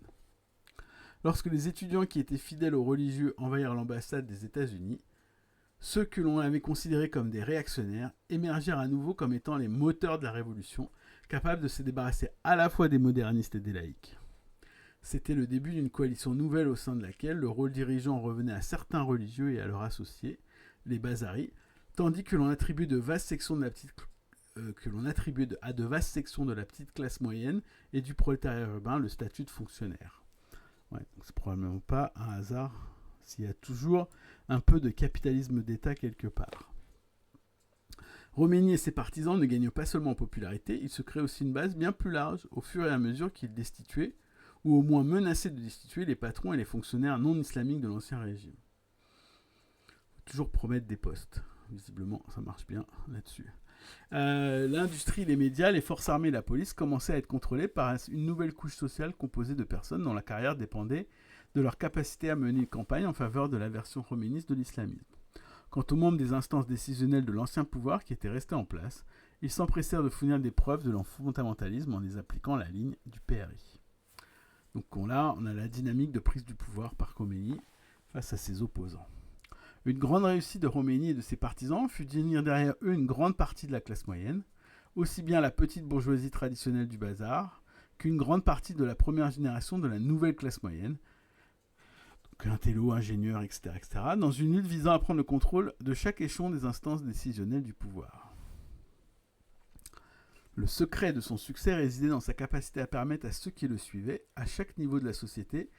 Lorsque les étudiants qui étaient fidèles aux religieux envahirent l'ambassade des États-Unis, ceux que l'on avait considérés comme des réactionnaires émergèrent à nouveau comme étant les moteurs de la révolution, capables de se débarrasser à la fois des modernistes et des laïcs. C'était le début d'une coalition nouvelle au sein de laquelle le rôle dirigeant revenait à certains religieux et à leurs associés, les Bazaris, tandis que l'on attribuait à de vastes sections de la petite classe moyenne et du prolétariat urbain le statut de fonctionnaire. Ouais, donc c'est probablement pas un hasard s'il y a toujours un peu de capitalisme d'État quelque part. Khomeini et ses partisans ne gagnaient pas seulement en popularité, ils se créaient aussi une base bien plus large au fur et à mesure qu'ils destituaient, ou au moins menaçaient de destituer les patrons et les fonctionnaires non islamiques de l'ancien régime. Faut toujours promettre des postes. Visiblement, ça marche bien là-dessus. L'industrie, les médias, les forces armées et la police commençaient à être contrôlées par une nouvelle couche sociale composée de personnes dont la carrière dépendait de leur capacité à mener une campagne en faveur de la version khoméniste de l'islamisme. Quant aux membres des instances décisionnelles de l'ancien pouvoir qui étaient restés en place, ils s'empressèrent de fournir des preuves de leur fondamentalisme en les appliquant à la ligne du PRI. Donc là, on a la dynamique de prise du pouvoir par Khomeini face à ses opposants. Une grande réussite de Khomeini et de ses partisans fut d'unir derrière eux une grande partie de la classe moyenne, aussi bien la petite bourgeoisie traditionnelle du bazar qu'une grande partie de la première génération de la nouvelle classe moyenne, donc intello, ingénieur, etc., dans une lutte visant à prendre le contrôle de chaque échelon des instances décisionnelles du pouvoir. Le secret de son succès résidait dans sa capacité à permettre à ceux qui le suivaient, à chaque niveau de la société,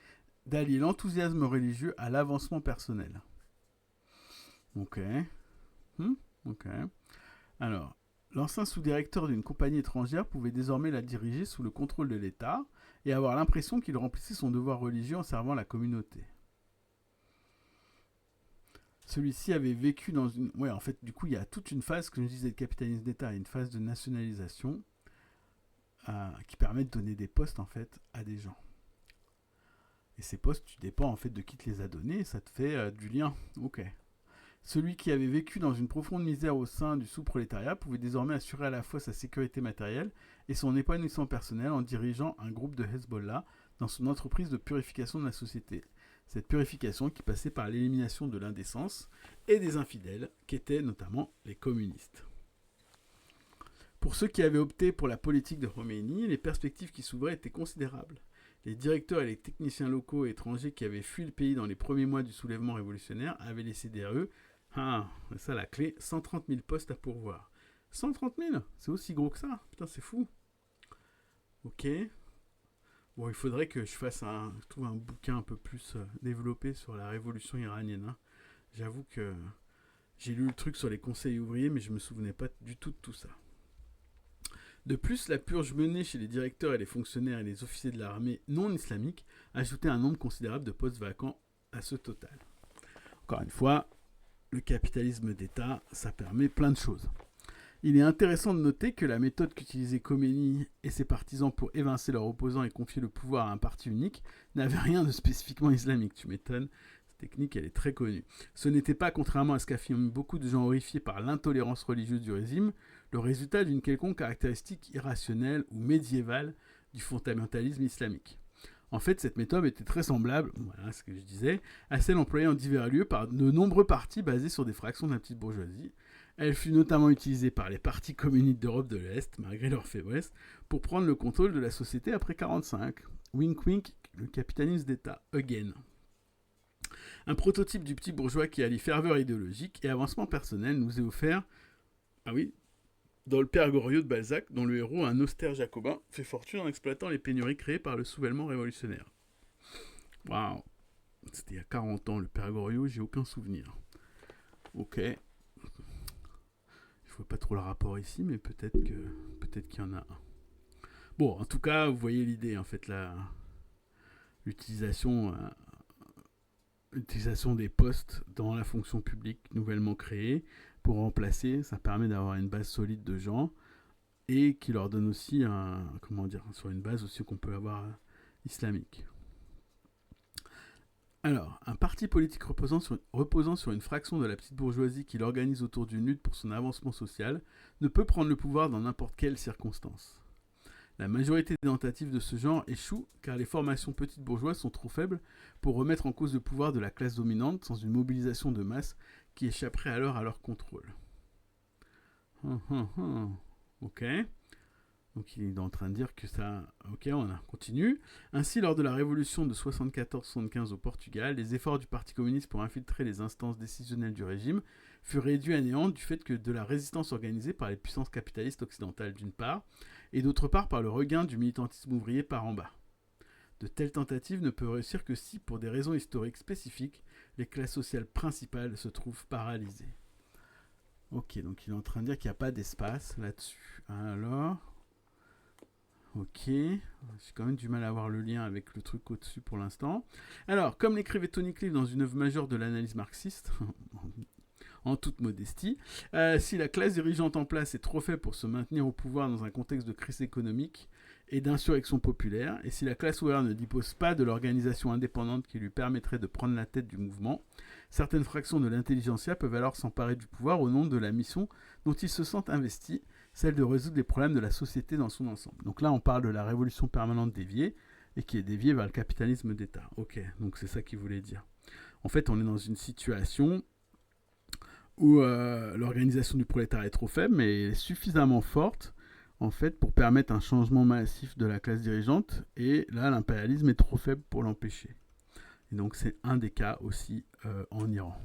d'allier l'enthousiasme religieux à l'avancement personnel. Ok. Ok. Alors, l'ancien sous-directeur d'une compagnie étrangère pouvait désormais la diriger sous le contrôle de l'État et avoir l'impression qu'il remplissait son devoir religieux en servant la communauté. Celui-ci avait vécu dans une... Ouais, en fait, du coup, il y a toute une phase, comme je disais, de capitalisme d'État, et une phase de nationalisation qui permet de donner des postes, en fait, à des gens. Et ces postes, tu dépends, en fait, de qui te les a donnés, et ça te fait du lien. Ok. Celui qui avait vécu dans une profonde misère au sein du sous-prolétariat pouvait désormais assurer à la fois sa sécurité matérielle et son épanouissement personnel en dirigeant un groupe de Hezbollah dans son entreprise de purification de la société. Cette purification qui passait par l'élimination de l'indécence et des infidèles, qui étaient notamment les communistes. Pour ceux qui avaient opté pour la politique de Khomeini, les perspectives qui s'ouvraient étaient considérables. Les directeurs et les techniciens locaux et étrangers qui avaient fui le pays dans les premiers mois du soulèvement révolutionnaire avaient laissé derrière eux, c'est ça la clé, 130 000 postes à pourvoir. 130 000 ? C'est aussi gros que ça ? Putain, c'est fou. Ok. Bon, il faudrait que je trouve un bouquin un peu plus développé sur la révolution iranienne. Hein. J'avoue que j'ai lu le truc sur les conseils ouvriers, mais je me souvenais pas du tout de tout ça. De plus, la purge menée chez les directeurs et les fonctionnaires et les officiers de l'armée non islamique ajoutait un nombre considérable de postes vacants à ce total. Encore une fois, le capitalisme d'État, ça permet plein de choses. Il est intéressant de noter que la méthode qu'utilisaient Khomeini et ses partisans pour évincer leurs opposants et confier le pouvoir à un parti unique n'avait rien de spécifiquement islamique, tu m'étonnes. Cette technique, elle est très connue. Ce n'était pas, contrairement à ce qu'affirment beaucoup de gens horrifiés par l'intolérance religieuse du régime, le résultat d'une quelconque caractéristique irrationnelle ou médiévale du fondamentalisme islamique. En fait, cette méthode était très semblable, voilà ce que je disais, à celle employée en divers lieux par de nombreux partis basés sur des fractions de la petite bourgeoisie. Elle fut notamment utilisée par les partis communistes d'Europe de l'Est, malgré leur faiblesse, pour prendre le contrôle de la société après 1945. Wink wink, le capitalisme d'État, again. Un prototype du petit bourgeois qui allie ferveur idéologique et avancement personnel nous est offert, dans le Père Goriot de Balzac, dont le héros, un austère jacobin, fait fortune en exploitant les pénuries créées par le soulèvement révolutionnaire. Waouh. C'était il y a 40 ans, le Père Goriot, j'ai aucun souvenir. Ok. Je vois pas trop le rapport ici, mais peut-être qu'il y en a un. Bon, en tout cas, vous voyez l'idée, en fait, l'utilisation des postes dans la fonction publique nouvellement créée pour remplacer, ça permet d'avoir une base solide de gens et qui leur donne aussi sur une base aussi qu'on peut avoir islamique. Alors, un parti politique reposant sur une fraction de la petite bourgeoisie qui l'organise autour d'une lutte pour son avancement social ne peut prendre le pouvoir dans n'importe quelle circonstance. La majorité des tentatives de ce genre échouent car les formations petites bourgeoises sont trop faibles pour remettre en cause le pouvoir de la classe dominante sans une mobilisation de masse qui échapperait alors à leur contrôle. Ok. Donc il est en train de dire que ça... Ok, on continue. Ainsi, lors de la révolution de 74-75 au Portugal, les efforts du Parti communiste pour infiltrer les instances décisionnelles du régime furent réduits à néant du fait que de la résistance organisée par les puissances capitalistes occidentales d'une part, et d'autre part par le regain du militantisme ouvrier par en bas. De telles tentatives ne peuvent réussir que si, pour des raisons historiques spécifiques, les classes sociales principales se trouvent paralysées. Ok, donc il est en train de dire qu'il n'y a pas d'espace là-dessus. Alors... Ok, j'ai quand même du mal à avoir le lien avec le truc au-dessus pour l'instant. Alors, comme l'écrivait Tony Cliff dans une œuvre majeure de l'analyse marxiste, en toute modestie, si la classe dirigeante en place est trop faible pour se maintenir au pouvoir dans un contexte de crise économique et d'insurrection populaire, et si la classe ouvrière ne dispose pas de l'organisation indépendante qui lui permettrait de prendre la tête du mouvement, certaines fractions de l'intelligentsia peuvent alors s'emparer du pouvoir au nom de la mission dont ils se sentent investis, celle de résoudre les problèmes de la société dans son ensemble. Donc là, on parle de la révolution permanente déviée, et qui est déviée vers le capitalisme d'État. Ok, donc c'est ça qu'il voulait dire. En fait, on est dans une situation où l'organisation du prolétariat est trop faible, mais elle est suffisamment forte en fait, pour permettre un changement massif de la classe dirigeante. Et là, l'impérialisme est trop faible pour l'empêcher. Et donc, c'est un des cas aussi en Iran.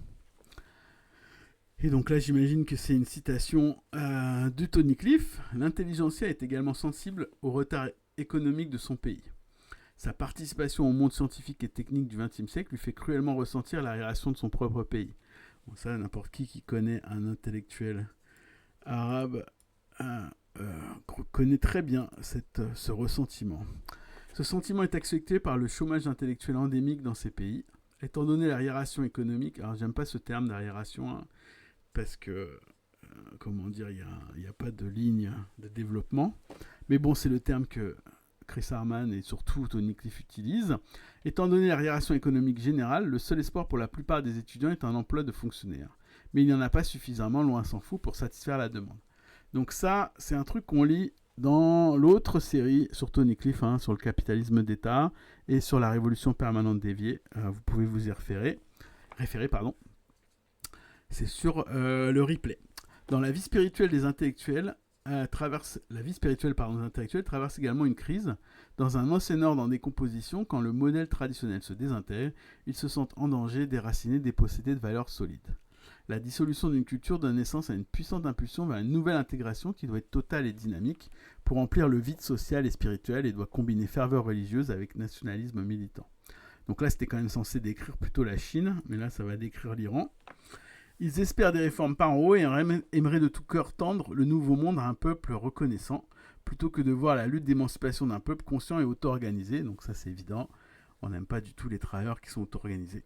Et donc là, j'imagine que c'est une citation de Tony Cliff. L'intelligentsia est également sensible au retard économique de son pays. Sa participation au monde scientifique et technique du XXe siècle lui fait cruellement ressentir l'arriération de son propre pays. Bon, ça, n'importe qui connaît un intellectuel arabe connaît très bien ce ressentiment. Ce sentiment est accentué par le chômage intellectuel endémique dans ces pays. Étant donné l'arriération économique, alors j'aime pas ce terme d'arriération, hein, parce que, comment dire, il n'y a pas de ligne de développement. Mais bon, c'est le terme que Chris Harman et surtout Tony Cliff utilisent. Étant donné l'arriération économique générale, le seul espoir pour la plupart des étudiants est un emploi de fonctionnaire. Mais il n'y en a pas suffisamment, loin s'en faut, pour satisfaire la demande. Donc ça, c'est un truc qu'on lit dans l'autre série sur Tony Cliff, hein, sur le capitalisme d'État et sur la révolution permanente déviée. Vous pouvez vous y référer. C'est sur le replay. Dans la vie spirituelle des intellectuels, traverse également une crise. Dans un ancien ordre en décomposition, quand le modèle traditionnel se désintègre, ils se sentent en danger, déracinés, dépossédés de valeurs solides. La dissolution d'une culture donne naissance à une puissante impulsion vers une nouvelle intégration qui doit être totale et dynamique pour remplir le vide social et spirituel et doit combiner ferveur religieuse avec nationalisme militant. Donc là, c'était quand même censé décrire plutôt la Chine, mais là, ça va décrire l'Iran. Ils espèrent des réformes par en haut et aimeraient de tout cœur tendre le nouveau monde à un peuple reconnaissant, plutôt que de voir la lutte d'émancipation d'un peuple conscient et auto-organisé. Donc ça, c'est évident. On n'aime pas du tout les travailleurs qui sont auto-organisés.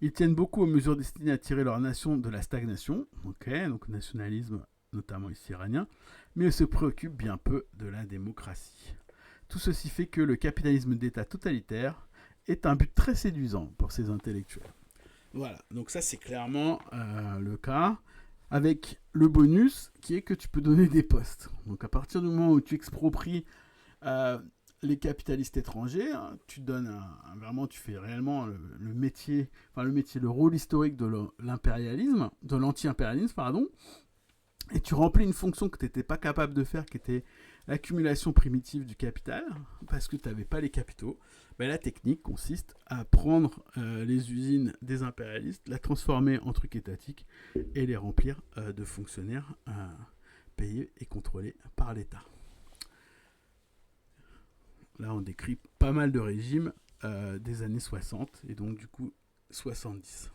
Ils tiennent beaucoup aux mesures destinées à tirer leur nation de la stagnation, donc nationalisme notamment ici iranien, mais ils se préoccupent bien peu de la démocratie. Tout ceci fait que le capitalisme d'État totalitaire est un but très séduisant pour ces intellectuels. Voilà, donc ça c'est clairement le cas, avec le bonus qui est que tu peux donner des postes. Donc à partir du moment où tu expropries les capitalistes étrangers, hein, tu fais réellement le métier, le rôle historique de l'impérialisme, de l'anti-impérialisme, pardon, et tu remplis une fonction que tu n'étais pas capable de faire, qui était l'accumulation primitive du capital, parce que tu n'avais pas les capitaux. Ben, la technique consiste à prendre les usines des impérialistes, la transformer en trucs étatiques et les remplir de fonctionnaires payés et contrôlés par l'État. Là, on décrit pas mal de régimes des années 60 et donc du coup 70.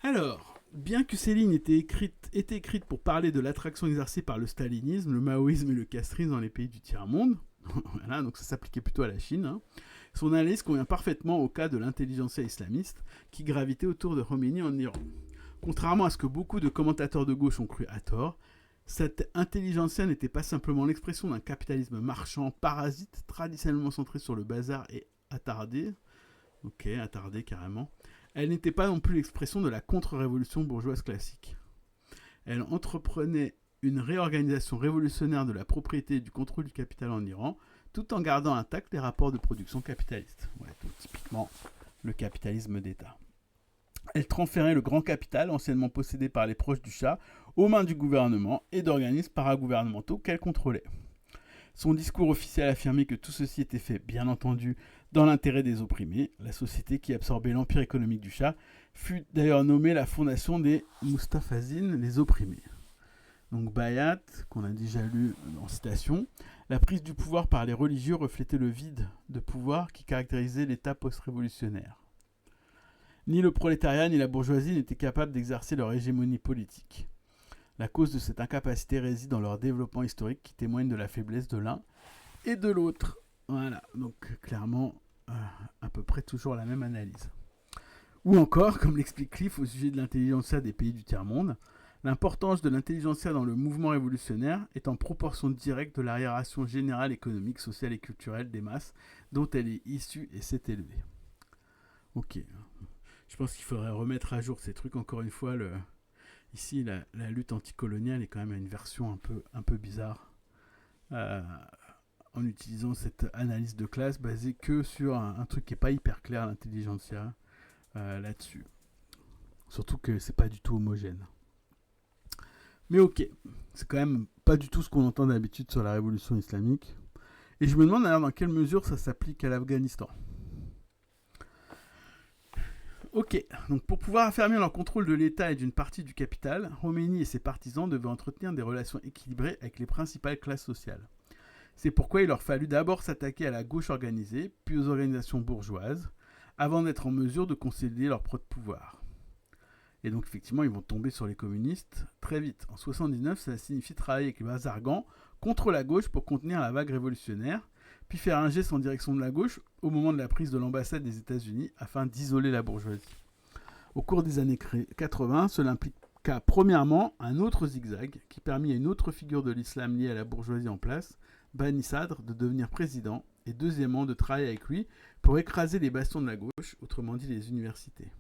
Alors, bien que ces lignes étaient écrites pour parler de l'attraction exercée par le stalinisme, le maoïsme et le castrisme dans les pays du tiers-monde, voilà, donc ça s'appliquait plutôt à la Chine, hein, son analyse convient parfaitement au cas de l'intelligentsia islamiste qui gravitait autour de Khomeini en Iran. Contrairement à ce que beaucoup de commentateurs de gauche ont cru à tort, cette intelligentsia n'était pas simplement l'expression d'un capitalisme marchand, parasite, traditionnellement centré sur le bazar et attardé. Ok, attardé carrément. Elle n'était pas non plus l'expression de la contre-révolution bourgeoise classique. Elle entreprenait une réorganisation révolutionnaire de la propriété et du contrôle du capital en Iran, tout en gardant intacts les rapports de production capitalistes. Ouais, donc typiquement le capitalisme d'État. Elle transférait le grand capital, anciennement possédé par les proches du Shah, aux mains du gouvernement et d'organismes paragouvernementaux qu'elle contrôlait. Son discours officiel affirmait que tout ceci était fait, bien entendu, dans l'intérêt des opprimés. La société qui absorbait l'empire économique du Shah fut d'ailleurs nommée la fondation des Mustafazines, les opprimés. Donc Bayat, qu'on a déjà lu en citation, la prise du pouvoir par les religieux reflétait le vide de pouvoir qui caractérisait l'État post-révolutionnaire. Ni le prolétariat ni la bourgeoisie n'étaient capables d'exercer leur hégémonie politique. La cause de cette incapacité réside dans leur développement historique qui témoigne de la faiblesse de l'un et de l'autre. Voilà, donc clairement, à peu près toujours la même analyse. Ou encore, comme l'explique Cliff au sujet de l'intelligentsia des pays du tiers-monde, l'importance de l'intelligentsia dans le mouvement révolutionnaire est en proportion directe de l'arriération générale économique, sociale et culturelle des masses dont elle est issue et s'est élevée. Ok, je pense qu'il faudrait remettre à jour ces trucs. Encore une fois, ici, la lutte anticoloniale est quand même une version un peu bizarre, en utilisant cette analyse de classe basée que sur un truc qui n'est pas hyper clair, l'intelligentsia, là-dessus. Surtout que c'est pas du tout homogène. Mais ok, c'est quand même pas du tout ce qu'on entend d'habitude sur la révolution islamique. Et je me demande alors dans quelle mesure ça s'applique à l'Afghanistan. Ok, donc pour pouvoir affermir leur contrôle de l'État et d'une partie du capital, Khomeini et ses partisans devaient entretenir des relations équilibrées avec les principales classes sociales. C'est pourquoi il leur fallut d'abord s'attaquer à la gauche organisée, puis aux organisations bourgeoises, avant d'être en mesure de consolider leur propre pouvoir. Et donc effectivement, ils vont tomber sur les communistes très vite. En 79, ça signifie travailler avec les Bazargans contre la gauche pour contenir la vague révolutionnaire, puis faire un geste en direction de la gauche au moment de la prise de l'ambassade des États-Unis afin d'isoler la bourgeoisie. Au cours des années 80, cela impliqua premièrement un autre zigzag qui permit à une autre figure de l'islam liée à la bourgeoisie en place, Bani Sadr, de devenir président, et deuxièmement de travailler avec lui pour écraser les bastions de la gauche, autrement dit les universités.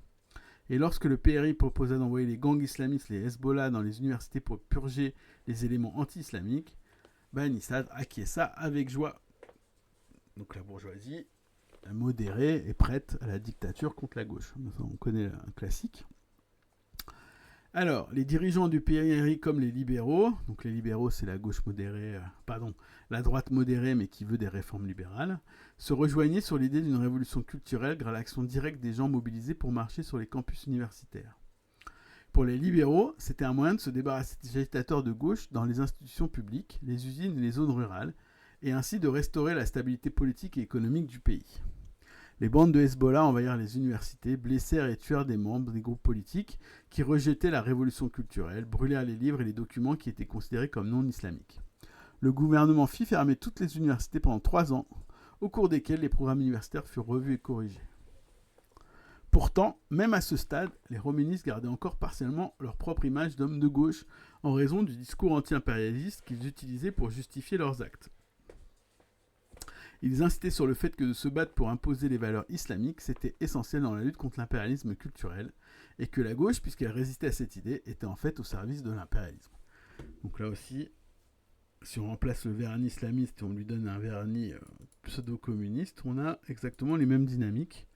Et lorsque le PRI proposa d'envoyer les gangs islamistes, les Hezbollah, dans les universités pour purger les éléments anti-islamiques, Bani Sadr acquiesça avec joie. Donc la bourgeoisie modérée est prête à la dictature contre la gauche. On connaît un classique. Alors, les dirigeants du PRI comme les libéraux, donc les libéraux c'est la gauche modérée, la droite modérée mais qui veut des réformes libérales, se rejoignaient sur l'idée d'une révolution culturelle grâce à l'action directe des gens mobilisés pour marcher sur les campus universitaires. Pour les libéraux, c'était un moyen de se débarrasser des agitateurs de gauche dans les institutions publiques, les usines et les zones rurales, et ainsi de restaurer la stabilité politique et économique du pays. Les bandes de Hezbollah envahirent les universités, blessèrent et tuèrent des membres des groupes politiques qui rejetaient la révolution culturelle, brûlèrent les livres et les documents qui étaient considérés comme non islamiques. Le gouvernement fit fermer toutes les universités pendant 3 ans, au cours desquels les programmes universitaires furent revus et corrigés. Pourtant, même à ce stade, les Khoménistes gardaient encore partiellement leur propre image d'hommes de gauche en raison du discours anti-impérialiste qu'ils utilisaient pour justifier leurs actes. Ils insistaient sur le fait que de se battre pour imposer les valeurs islamiques, c'était essentiel dans la lutte contre l'impérialisme culturel, et que la gauche, puisqu'elle résistait à cette idée, était en fait au service de l'impérialisme. Donc là aussi, si on remplace le vernis islamiste et on lui donne un vernis pseudo-communiste, on a exactement les mêmes dynamiques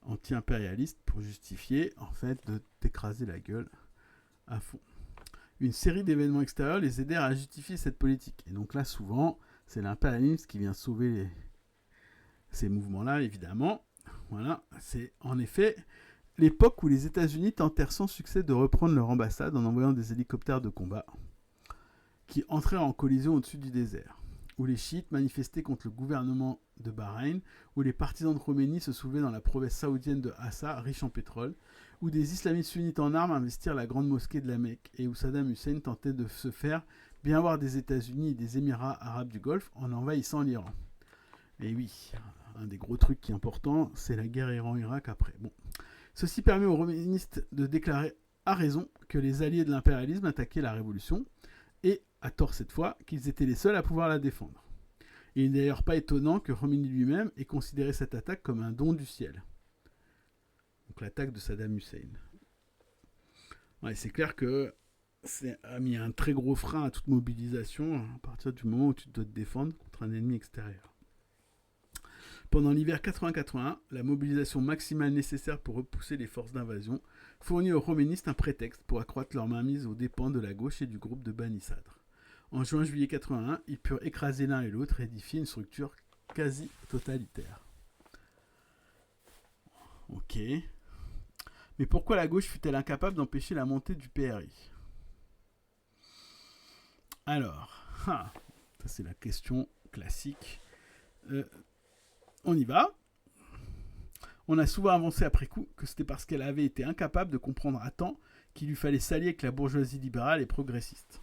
anti-impérialistes pour justifier en fait de t'écraser la gueule à fond. Une série d'événements extérieurs les aidèrent à justifier cette politique. Et donc là, souvent, c'est l'impérialisme qui vient sauver ces mouvements-là, évidemment. Voilà, c'est en effet l'époque où les États-Unis tentèrent sans succès de reprendre leur ambassade en envoyant des hélicoptères de combat qui entrèrent en collision au-dessus du désert, où les chiites manifestaient contre le gouvernement de Bahreïn, où les partisans de Khomeini se soulevaient dans la province saoudienne de Hassa, riche en pétrole, où des islamistes sunnites en armes investirent la grande mosquée de la Mecque, et où Saddam Hussein tentait de se faire bien voir des États-Unis et des Émirats arabes du Golfe en envahissant l'Iran. Et oui, un des gros trucs qui est important, c'est la guerre Iran-Irak après. Bon. Ceci permet aux khoménistes de déclarer à raison que les alliés de l'impérialisme attaquaient la révolution, et, à tort cette fois, qu'ils étaient les seuls à pouvoir la défendre. Il n'est d'ailleurs pas étonnant que Khomeini lui-même ait considéré cette attaque comme un don du ciel. Donc l'attaque de Saddam Hussein. Ouais, c'est clair que c'est a mis un très gros frein à toute mobilisation à partir du moment où tu dois te défendre contre un ennemi extérieur. Pendant l'hiver 80-81, la mobilisation maximale nécessaire pour repousser les forces d'invasion fournit aux khoménistes un prétexte pour accroître leur mainmise aux dépens de la gauche et du groupe de Bani Sadr. En juin-juillet 81, ils purent écraser l'un et l'autre et édifier une structure quasi totalitaire. Ok. Mais pourquoi la gauche fut-elle incapable d'empêcher la montée du PRI ? Alors, ça c'est la question classique. On y va. On a souvent avancé après coup que c'était parce qu'elle avait été incapable de comprendre à temps qu'il lui fallait s'allier avec la bourgeoisie libérale et progressiste.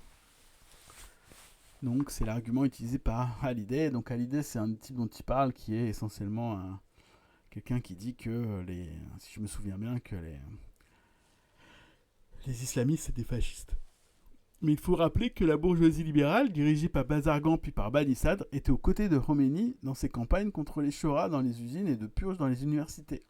Donc c'est l'argument utilisé par Hallyday. Donc Hallyday, c'est un type dont il parle qui est essentiellement quelqu'un qui dit que si je me souviens bien, que les islamistes c'est des fascistes. Mais il faut rappeler que la bourgeoisie libérale, dirigée par Bazargan puis par Bani Sadr, était aux côtés de Khomeini dans ses campagnes contre les Shoras dans les usines et de purges dans les universités.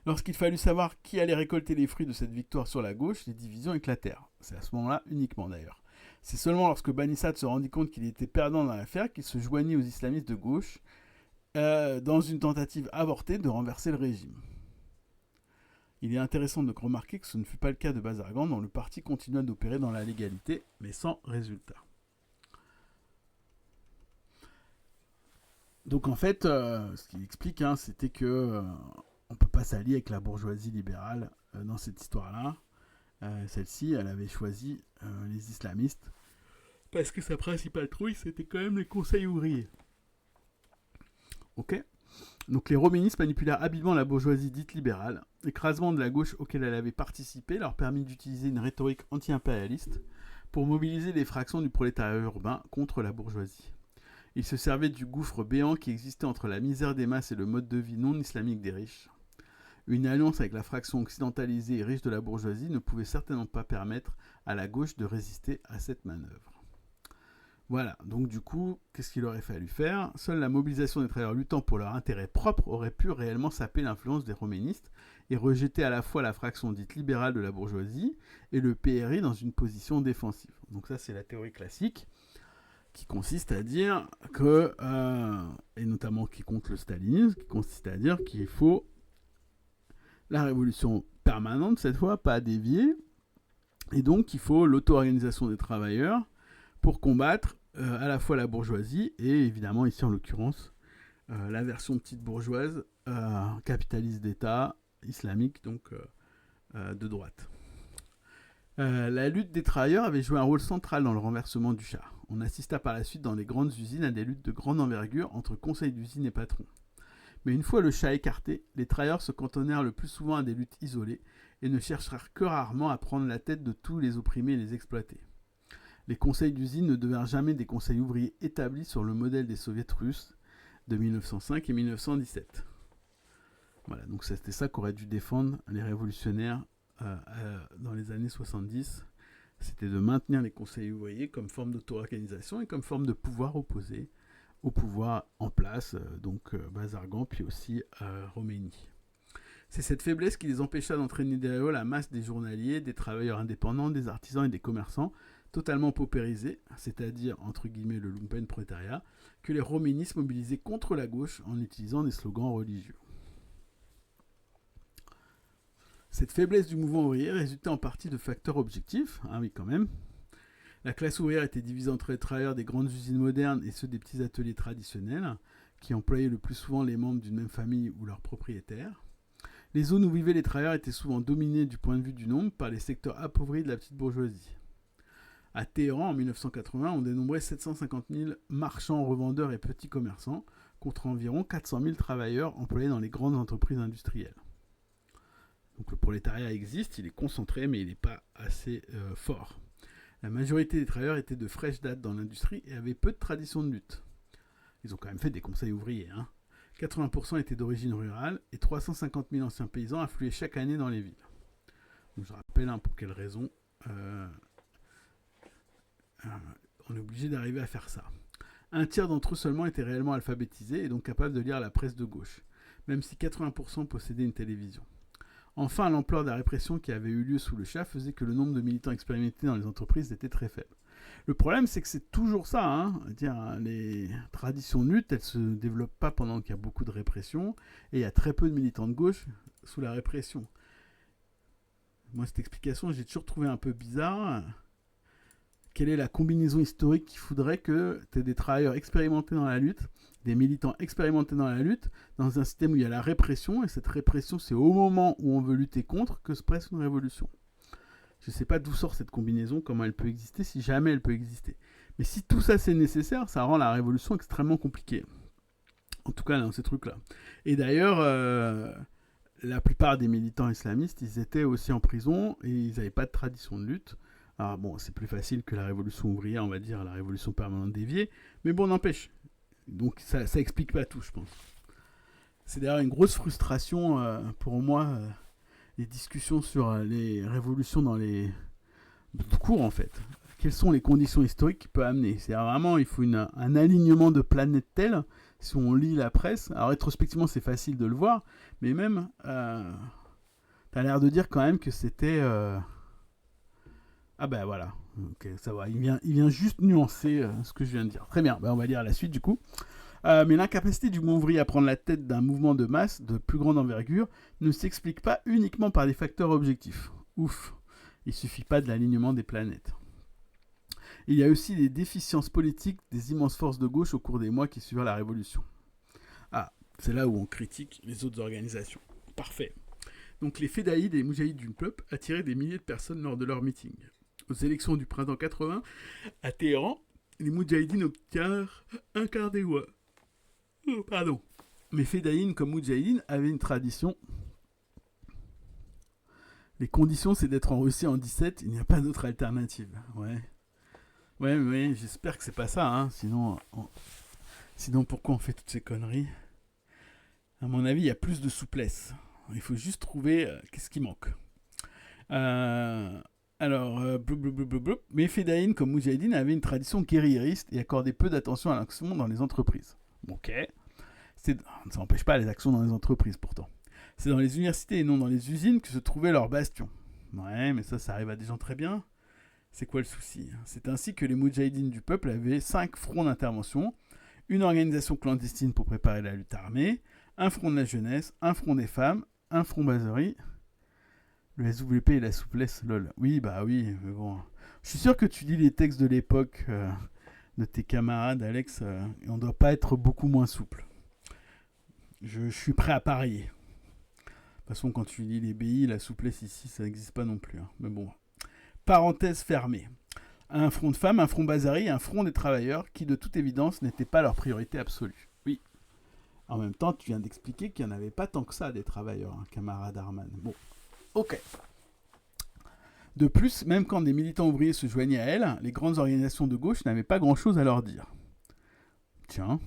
Lorsqu'il fallut savoir qui allait récolter les fruits de cette victoire sur la gauche, les divisions éclatèrent. C'est à ce moment-là uniquement d'ailleurs. C'est seulement lorsque Bani Sadr se rendit compte qu'il était perdant dans l'affaire qu'il se joignit aux islamistes de gauche dans une tentative avortée de renverser le régime. Il est intéressant de remarquer que ce ne fut pas le cas de Bazargan, dont le parti continua d'opérer dans la légalité, mais sans résultat. Donc en fait, ce qu'il explique, c'était que on ne peut pas s'allier avec la bourgeoisie libérale dans cette histoire-là. Celle-ci, elle avait choisi les islamistes parce que sa principale trouille, c'était quand même les conseils ouvriers. Ok. Donc les roménistes manipulèrent habilement la bourgeoisie dite libérale. L'écrasement de la gauche auquel elle avait participé leur permit d'utiliser une rhétorique anti-impérialiste pour mobiliser les fractions du prolétariat urbain contre la bourgeoisie. Ils se servaient du gouffre béant qui existait entre la misère des masses et le mode de vie non islamique des riches. Une alliance avec la fraction occidentalisée et riche de la bourgeoisie ne pouvait certainement pas permettre à la gauche de résister à cette manœuvre. Voilà, donc du coup, qu'est-ce qu'il aurait fallu faire ? Seule la mobilisation des travailleurs luttant pour leur intérêt propre aurait pu réellement saper l'influence des roménistes et rejeter à la fois la fraction dite libérale de la bourgeoisie et le PRI dans une position défensive. Donc ça, c'est la théorie classique qui consiste à dire que, et notamment qui compte le stalinisme, qui consiste à dire qu'il faut la révolution permanente, cette fois, pas déviée, et donc il faut l'auto-organisation des travailleurs pour combattre à la fois la bourgeoisie et évidemment ici en l'occurrence la version petite bourgeoise capitaliste d'État islamique donc de droite. La lutte des travailleurs avait joué un rôle central dans le renversement du Shah. On assista par la suite dans les grandes usines à des luttes de grande envergure entre conseils d'usine et patrons. Mais une fois le Shah écarté, les travailleurs se cantonnèrent le plus souvent à des luttes isolées et ne cherchèrent que rarement à prendre la tête de tous les opprimés et les exploités. Les conseils d'usine ne devinrent jamais des conseils ouvriers établis sur le modèle des soviets russes de 1905 et 1917. Voilà, donc c'était ça qu'auraient dû défendre les révolutionnaires dans les années 70. C'était de maintenir les conseils ouvriers comme forme d'auto-organisation et comme forme de pouvoir opposé au pouvoir en place, donc Bazargan, puis aussi Roménie. C'est cette faiblesse qui les empêcha d'entraîner derrière eux la masse des journaliers, des travailleurs indépendants, des artisans et des commerçants, totalement paupérisés, c'est-à-dire entre guillemets le lumpen prolétariat, que les roménistes mobilisaient contre la gauche en utilisant des slogans religieux. Cette faiblesse du mouvement ouvrier résultait en partie de facteurs objectifs, oui quand même. La classe ouvrière était divisée entre les travailleurs des grandes usines modernes et ceux des petits ateliers traditionnels, qui employaient le plus souvent les membres d'une même famille ou leurs propriétaires. Les zones où vivaient les travailleurs étaient souvent dominées du point de vue du nombre par les secteurs appauvris de la petite bourgeoisie. À Téhéran, en 1980, on dénombrait 750 000 marchands, revendeurs et petits commerçants, contre environ 400 000 travailleurs employés dans les grandes entreprises industrielles. Donc le prolétariat existe, il est concentré, mais il n'est pas assez fort. La majorité des travailleurs étaient de fraîche date dans l'industrie et avaient peu de tradition de lutte. Ils ont quand même fait des conseils ouvriers. 80% étaient d'origine rurale et 350 000 anciens paysans affluaient chaque année dans les villes. Donc je rappelle pour quelles raisons on est obligé d'arriver à faire ça. Un tiers d'entre eux seulement étaient réellement alphabétisés et donc capables de lire la presse de gauche, même si 80% possédaient une télévision. Enfin, l'ampleur de la répression qui avait eu lieu sous le Shah faisait que le nombre de militants expérimentés dans les entreprises était très faible. Le problème, c'est que c'est toujours ça. Les traditions de lutte, elles ne se développent pas pendant qu'il y a beaucoup de répression, et il y a très peu de militants de gauche sous la répression. Moi, cette explication, j'ai toujours trouvé un peu bizarre. Quelle est la combinaison historique qu'il faudrait que tu aies des travailleurs expérimentés dans la lutte, des militants expérimentés dans la lutte, dans un système où il y a la répression, et cette répression, c'est au moment où on veut lutter contre que se presse une révolution. Je ne sais pas d'où sort cette combinaison, comment elle peut exister, si jamais elle peut exister. Mais si tout ça c'est nécessaire, ça rend la révolution extrêmement compliquée. En tout cas, dans ces trucs-là. Et d'ailleurs, la plupart des militants islamistes, ils étaient aussi en prison et ils n'avaient pas de tradition de lutte. Alors bon, c'est plus facile que la révolution ouvrière, on va dire, la révolution permanente déviée, mais bon, n'empêche. Donc ça explique pas tout, je pense. C'est d'ailleurs une grosse frustration pour moi, les discussions sur les révolutions dans les cours, en fait. Quelles sont les conditions historiques qui peuvent amener ? C'est-à-dire vraiment, il faut un alignement de planètes tel, si on lit la presse. Alors rétrospectivement, c'est facile de le voir, mais même, t'as l'air de dire quand même que c'était... Ah ben voilà, ok, ça va, il vient juste nuancer ce que je viens de dire. Très bien, on va lire la suite du coup. Mais l'incapacité du mouvement ouvrier à prendre la tête d'un mouvement de masse de plus grande envergure ne s'explique pas uniquement par des facteurs objectifs. Ouf, il suffit pas de l'alignement des planètes. Il y a aussi des déficiences politiques des immenses forces de gauche au cours des mois qui suivirent la Révolution. Ah, c'est là où on critique les autres organisations. Parfait. Donc les fédéïdes et les moudjahidines du peuple attiraient des milliers de personnes lors de leurs meetings. Aux élections du printemps 80, à Téhéran, les moudjahidines obtinrent un quart des voix. Pardon. Mais fédéïdes comme moudjahidines avaient une tradition. Les conditions, c'est d'être en Russie en 17, il n'y a pas d'autre alternative. Ouais, j'espère que c'est pas ça, hein. Sinon, pourquoi on fait toutes ces conneries? À mon avis, il y a plus de souplesse. Il faut juste trouver qu'est-ce qui manque. Mais fédéïdes comme moudjahidines avaient une tradition guerriériste et accordaient peu d'attention à l'action dans les entreprises. Ok. Ça n'empêche pas les actions dans les entreprises pourtant. C'est dans les universités et non dans les usines que se trouvait leur bastion. Ouais, mais ça arrive à des gens très bien. C'est quoi le souci? C'est ainsi que les moudjahidines du peuple avaient 5 fronts d'intervention, une organisation clandestine pour préparer la lutte armée, un front de la jeunesse, un front des femmes, un front baserie. Le SWP et la souplesse, lol. Oui, mais bon. Je suis sûr que tu lis les textes de l'époque de tes camarades, Alex, et on ne doit pas être beaucoup moins souple. Je suis prêt à parier. De toute façon, quand tu lis les BI, la souplesse ici, ça n'existe pas non plus. Hein. Mais bon. Parenthèse fermée. Un front de femmes, un front bazari, un front des travailleurs qui, de toute évidence, n'était pas leur priorité absolue. Oui. En même temps, tu viens d'expliquer qu'il n'y en avait pas tant que ça des travailleurs, hein, camarade Arman. Bon. Ok. De plus, même quand des militants ouvriers se joignaient à elles, les grandes organisations de gauche n'avaient pas grand-chose à leur dire. Tiens.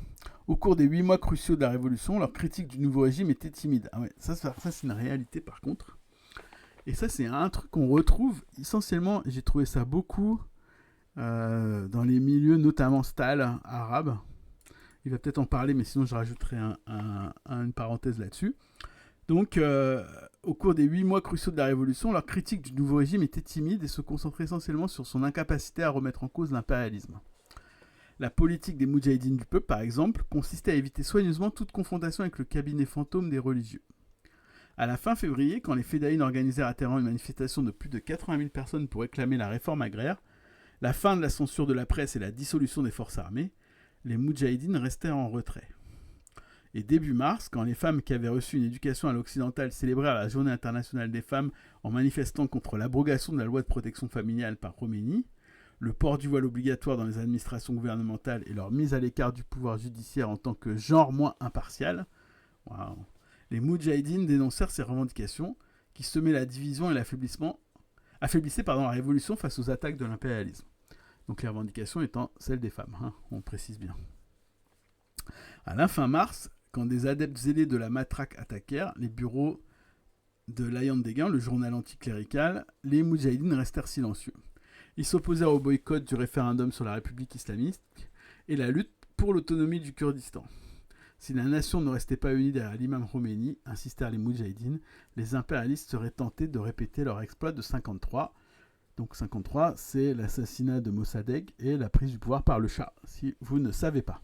Au cours des 8 mois cruciaux de la Révolution, leur critique du nouveau régime était timide. Ah ouais, ça c'est une réalité par contre. Et ça, c'est un truc qu'on retrouve essentiellement, j'ai trouvé ça beaucoup dans les milieux, notamment Stal, arabes. Il va peut-être en parler, mais sinon je rajouterai une parenthèse là-dessus. Donc, au cours des 8 mois cruciaux de la Révolution, leur critique du nouveau régime était timide et se concentrait essentiellement sur son incapacité à remettre en cause l'impérialisme. La politique des moudjahidines du peuple, par exemple, consistait à éviter soigneusement toute confrontation avec le cabinet fantôme des religieux. À la fin février, quand les fédéïdes organisèrent à Téhéran une manifestation de plus de 80 000 personnes pour réclamer la réforme agraire, la fin de la censure de la presse et la dissolution des forces armées, les moudjahidines restèrent en retrait. Et début mars, quand les femmes qui avaient reçu une éducation à l'occidentale célébrèrent la Journée internationale des femmes en manifestant contre l'abrogation de la loi de protection familiale par Khomeini, le port du voile obligatoire dans les administrations gouvernementales et leur mise à l'écart du pouvoir judiciaire en tant que genre moins impartial, waouh, les moudjahidines dénoncèrent ces revendications qui semaient la division et affaiblissaient la révolution face aux attaques de l'impérialisme. Donc les revendications étant celles des femmes, hein, on précise bien. À la fin mars, quand des adeptes zélés de la matraque attaquèrent les bureaux de l'Ayant Deguin, le journal anticlérical, les moudjahidines restèrent silencieux. Ils s'opposèrent au boycott du référendum sur la République islamique et la lutte pour l'autonomie du Kurdistan. Si la nation ne restait pas unie derrière l'imam Khomeini, insistèrent les moudjahidines, les impérialistes seraient tentés de répéter leur exploit de 53. Donc 53, c'est l'assassinat de Mossadegh et la prise du pouvoir par le Shah, si vous ne savez pas.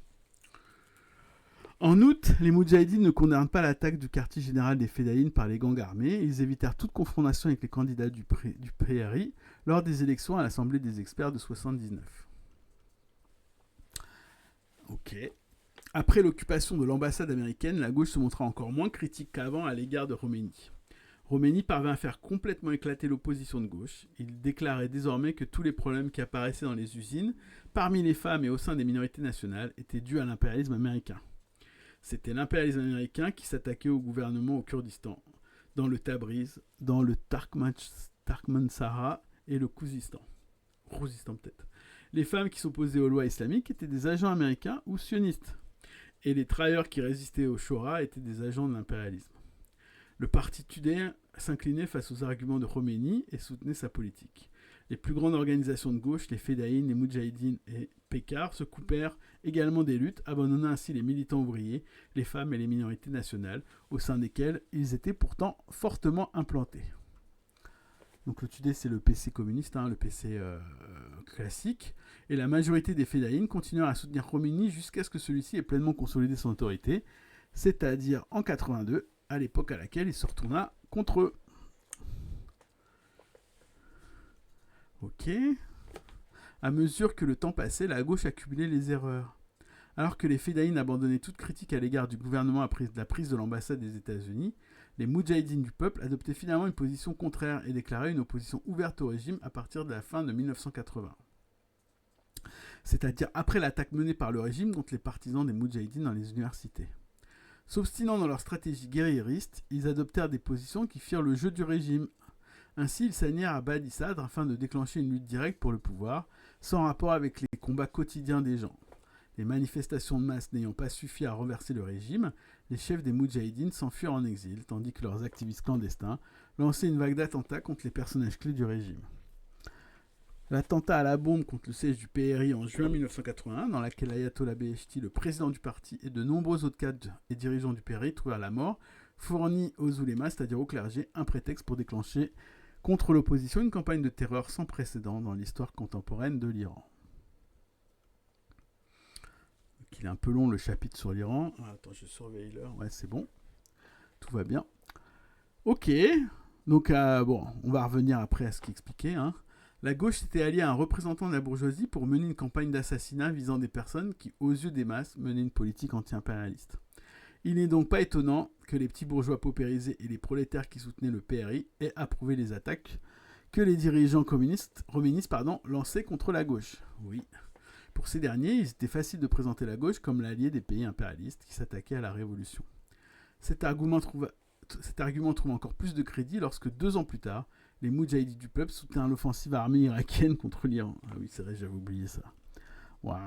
En août, les moudjahidines ne condamnent pas l'attaque du quartier général des fédéïdes par les gangs armés. Ils évitèrent toute confrontation avec les candidats du PRI lors des élections à l'Assemblée des experts de 79. Ok. Après l'occupation de l'ambassade américaine, la gauche se montra encore moins critique qu'avant à l'égard de Khomeini. Khomeini parvint à faire complètement éclater l'opposition de gauche. Il déclarait désormais que tous les problèmes qui apparaissaient dans les usines, parmi les femmes et au sein des minorités nationales, étaient dus à l'impérialisme américain. C'était l'impérialisme américain qui s'attaquait au gouvernement au Kurdistan, dans le Tabriz, dans le Turkmansara et le Khouzistan. Peut-être. Les femmes qui s'opposaient aux lois islamiques étaient des agents américains ou sionistes. Et les travailleurs qui résistaient au Shoah étaient des agents de l'impérialisme. Le parti Tudeh s'inclinait face aux arguments de Khomeini et soutenait sa politique. Les plus grandes organisations de gauche, les Fédéïnes, les Moudjahidines et Pekar, se coupèrent également des luttes, abandonnant ainsi les militants ouvriers, les femmes et les minorités nationales, au sein desquelles ils étaient pourtant fortement implantés. Donc le Tudeh, c'est le PC communiste, le PC classique, et la majorité des Fedayines continuèrent à soutenir Khomeini jusqu'à ce que celui-ci ait pleinement consolidé son autorité, c'est-à-dire en 82, à l'époque à laquelle il se retourna contre eux. Ok. À mesure que le temps passait, la gauche accumulait les erreurs. Alors que les Fedayines abandonnaient toute critique à l'égard du gouvernement après la prise de l'ambassade des États-Unis, les Moudjahidines du peuple adoptaient finalement une position contraire et déclaraient une opposition ouverte au régime à partir de la fin de 1980. C'est-à-dire après l'attaque menée par le régime contre les partisans des Moudjahidines dans les universités. S'obstinant dans leur stratégie guerriériste, ils adoptèrent des positions qui firent le jeu du régime. Ainsi, ils s'alignèrent à Badi Sadr afin de déclencher une lutte directe pour le pouvoir, sans rapport avec les combats quotidiens des gens. Les manifestations de masse n'ayant pas suffi à renverser le régime, les chefs des Moudjahidines s'enfuirent en exil, tandis que leurs activistes clandestins lançaient une vague d'attentats contre les personnages clés du régime. L'attentat à la bombe contre le siège du PRI en juin 1981, dans laquelle l'ayatollah Beheshti, le président du parti, et de nombreux autres cadres et dirigeants du PRI trouvèrent la mort, fournit aux oulémas, c'est-à-dire au clergé, un prétexte pour déclencher contre l'opposition une campagne de terreur sans précédent dans l'histoire contemporaine de l'Iran. Donc, il est un peu long le chapitre sur l'Iran. Attends, je surveille l'heure. Ouais, c'est bon. Tout va bien. Ok. Donc, on va revenir après à ce qu'expliquait. La gauche s'était alliée à un représentant de la bourgeoisie pour mener une campagne d'assassinat visant des personnes qui, aux yeux des masses, menaient une politique anti-impérialiste. Il n'est donc pas étonnant que les petits bourgeois paupérisés et les prolétaires qui soutenaient le PRI aient approuvé les attaques que les dirigeants communistes lançaient contre la gauche. Oui. Pour ces derniers, il était facile de présenter la gauche comme l'allié des pays impérialistes qui s'attaquaient à la révolution. Cet argument trouve encore plus de crédit lorsque 2 ans plus tard, les Moudjahidines du peuple soutinrent l'offensive armée irakienne contre l'Iran. Ah oui, c'est vrai, j'avais oublié ça. Waouh.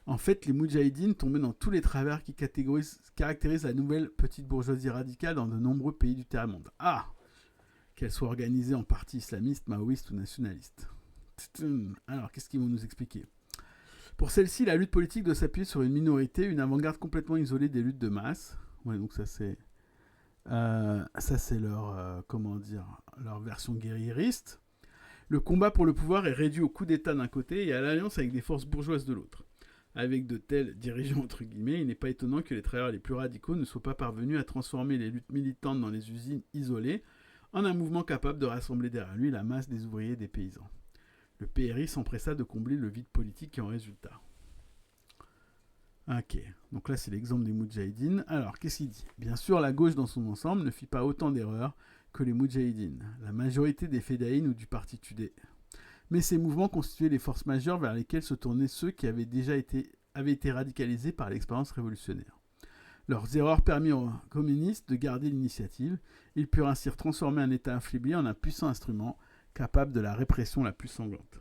En fait, les Moudjahidines tombaient dans tous les travers qui caractérisent la nouvelle petite bourgeoisie radicale dans de nombreux pays du tiers-monde. Ah, qu'elle soit organisée en partis islamistes, maoïstes ou nationalistes. Alors, qu'est-ce qu'ils vont nous expliquer ? Pour celle-ci, la lutte politique doit s'appuyer sur une minorité, une avant-garde complètement isolée des luttes de masse. Ouais, donc ça c'est leur leur version guerriériste. Le combat pour le pouvoir est réduit au coup d'État d'un côté et à l'alliance avec des forces bourgeoises de l'autre. Avec de tels dirigeants entre guillemets, il n'est pas étonnant que les travailleurs les plus radicaux ne soient pas parvenus à transformer les luttes militantes dans les usines isolées en un mouvement capable de rassembler derrière lui la masse des ouvriers et des paysans. Le PRI s'empressa de combler le vide politique qui en résulta. Ok, donc là c'est l'exemple des Moudjahidines. Alors, qu'est-ce qu'il dit ? Bien sûr, la gauche dans son ensemble ne fit pas autant d'erreurs que les Moudjahidines, la majorité des Fedayines ou du parti Tudeh. Mais ces mouvements constituaient les forces majeures vers lesquelles se tournaient ceux qui avaient été radicalisés par l'expérience révolutionnaire. Leurs erreurs permirent aux communistes de garder l'initiative. Ils purent ainsi transformer un État affaibli en un puissant instrument capable de la répression la plus sanglante.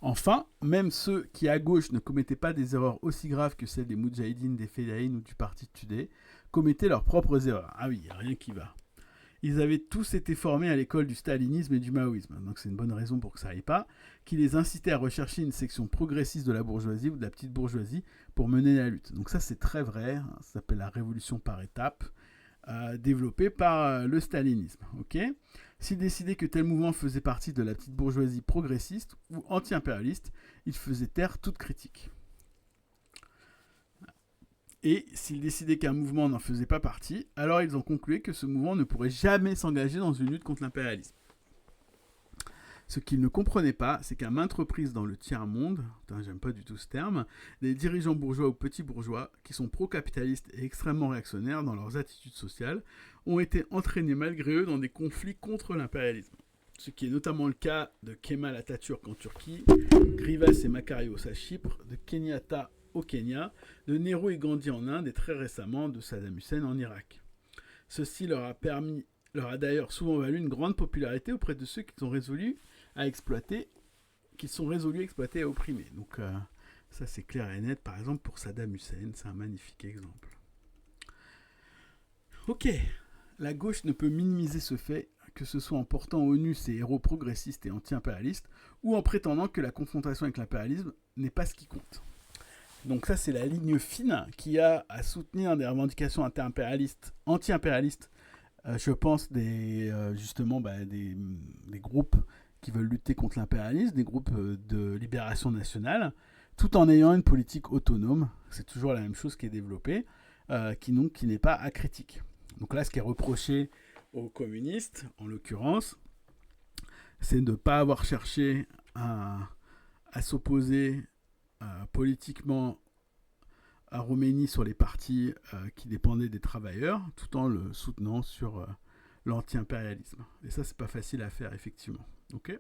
Enfin, même ceux qui à gauche ne commettaient pas des erreurs aussi graves que celles des Moudjahidines, des Fedayines ou du parti Tudeh, commettaient leurs propres erreurs. Ah oui, rien qui va. Ils avaient tous été formés à l'école du stalinisme et du maoïsme, donc c'est une bonne raison pour que ça aille pas, qui les incitait à rechercher une section progressiste de la bourgeoisie ou de la petite bourgeoisie pour mener la lutte. Donc ça c'est très vrai, ça s'appelle la révolution par étapes, développée par le stalinisme. Okay, s'ils décidaient que tel mouvement faisait partie de la petite bourgeoisie progressiste ou anti-impérialiste, ils faisaient taire toute critique. Et s'ils décidaient qu'un mouvement n'en faisait pas partie, alors ils ont conclu que ce mouvement ne pourrait jamais s'engager dans une lutte contre l'impérialisme. Ce qu'ils ne comprenaient pas, c'est qu'à maintes reprises dans le tiers-monde, j'aime pas du tout ce terme, les dirigeants bourgeois ou petits bourgeois, qui sont pro-capitalistes et extrêmement réactionnaires dans leurs attitudes sociales, ont été entraînés malgré eux dans des conflits contre l'impérialisme. Ce qui est notamment le cas de Kemal Atatürk en Turquie, Grivas et Makarios à Chypre, de Kenyatta au Kenya, de Nehru et Gandhi en Inde et très récemment de Saddam Hussein en Irak. Ceci leur a d'ailleurs souvent valu une grande popularité auprès de ceux qui sont résolus à exploiter et à opprimer. Donc ça c'est clair et net. Par exemple pour Saddam Hussein, c'est un magnifique exemple. Ok, la gauche ne peut minimiser ce fait, que ce soit en portant au nu ses héros progressistes et anti-impérialistes, ou en prétendant que la confrontation avec l'impérialisme n'est pas ce qui compte. Donc ça c'est la ligne fine qui a à soutenir des revendications anti-impérialistes, je pense des groupes qui veulent lutter contre l'impérialisme, des groupes de libération nationale, tout en ayant une politique autonome. C'est toujours la même chose qui est développée, qui n'est pas acritique. Donc là, ce qui est reproché aux communistes, en l'occurrence, c'est de ne pas avoir cherché à s'opposer politiquement à Roumanie sur les partis qui dépendaient des travailleurs, tout en le soutenant sur l'anti-impérialisme. Et ça, c'est pas facile à faire, effectivement. Okay,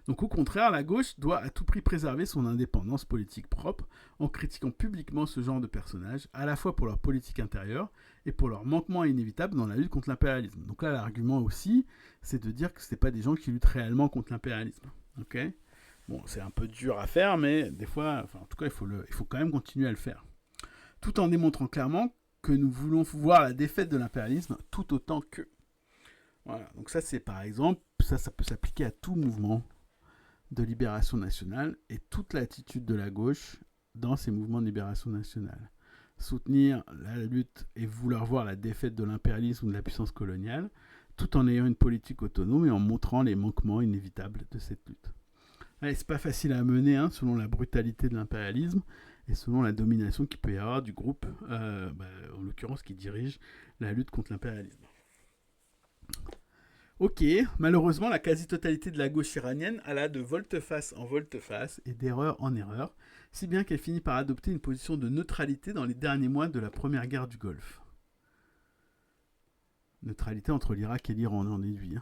donc au contraire, la gauche doit à tout prix préserver son indépendance politique propre en critiquant publiquement ce genre de personnages, à la fois pour leur politique intérieure et pour leur manquement inévitable dans la lutte contre l'impérialisme. Donc là, l'argument aussi, c'est de dire que ce n'est pas des gens qui luttent réellement contre l'impérialisme. Okay, bon, c'est un peu dur à faire, mais des fois, en tout cas, il faut quand même continuer à le faire. Tout en démontrant clairement que nous voulons voir la défaite de l'impérialisme tout autant qu'eux. Voilà, donc ça c'est par exemple, ça peut s'appliquer à tout mouvement de libération nationale et toute l'attitude de la gauche dans ces mouvements de libération nationale. Soutenir la lutte et vouloir voir la défaite de l'impérialisme ou de la puissance coloniale, tout en ayant une politique autonome et en montrant les manquements inévitables de cette lutte. Allez, c'est pas facile à mener selon la brutalité de l'impérialisme et selon la domination qu'il peut y avoir du groupe, en l'occurrence qui dirige la lutte contre l'impérialisme. Ok, malheureusement, la quasi-totalité de la gauche iranienne alla de volte-face en volte-face et d'erreur en erreur, si bien qu'elle finit par adopter une position de neutralité dans les derniers mois de la première guerre du Golfe. Neutralité entre l'Irak et l'Iran, on en déduit.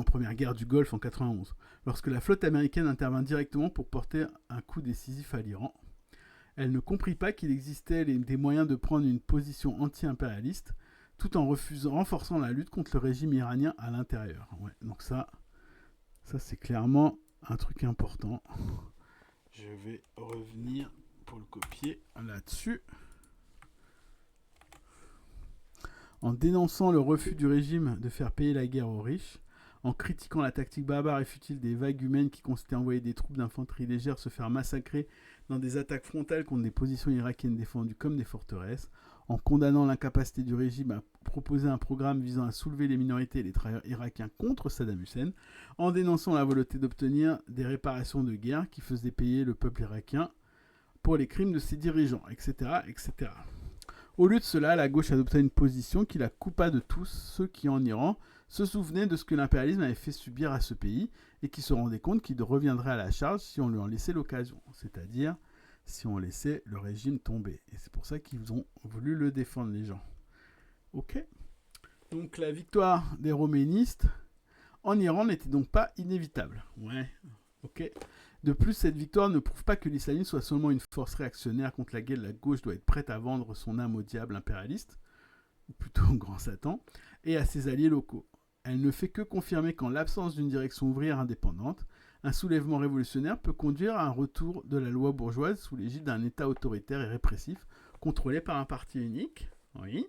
Première guerre du Golfe en 91. Lorsque la flotte américaine intervint directement pour porter un coup décisif à l'Iran, elle ne comprit pas qu'il existait des moyens de prendre une position anti-impérialiste, tout en renforçant la lutte contre le régime iranien à l'intérieur. Ouais, donc ça c'est clairement un truc important. Je vais revenir pour le copier là-dessus. En dénonçant le refus du régime de faire payer la guerre aux riches, en critiquant la tactique barbare et futile des vagues humaines qui consistaient à envoyer des troupes d'infanterie légère se faire massacrer dans des attaques frontales contre des positions irakiennes défendues comme des forteresses, en condamnant l'incapacité du régime à proposer un programme visant à soulever les minorités et les travailleurs irakiens contre Saddam Hussein, en dénonçant la volonté d'obtenir des réparations de guerre qui faisaient payer le peuple irakien pour les crimes de ses dirigeants, etc., etc. Au lieu de cela, la gauche adopta une position qui la coupa de tous ceux qui, en Iran, se souvenaient de ce que l'impérialisme avait fait subir à ce pays et qui se rendaient compte qu'il reviendrait à la charge si on lui en laissait l'occasion, c'est-à-dire si on laissait le régime tomber. Et c'est pour ça qu'ils ont voulu le défendre, les gens. Ok. Donc la victoire des rouménistes en Iran n'était donc pas inévitable. Ouais. Ok. De plus, cette victoire ne prouve pas que l'islamisme soit seulement une force réactionnaire contre laquelle la gauche doit être prête à vendre son âme au diable impérialiste, ou plutôt au grand Satan, et à ses alliés locaux. Elle ne fait que confirmer qu'en l'absence d'une direction ouvrière indépendante, un soulèvement révolutionnaire peut conduire à un retour de la loi bourgeoise sous l'égide d'un État autoritaire et répressif, contrôlé par un parti unique. Oui.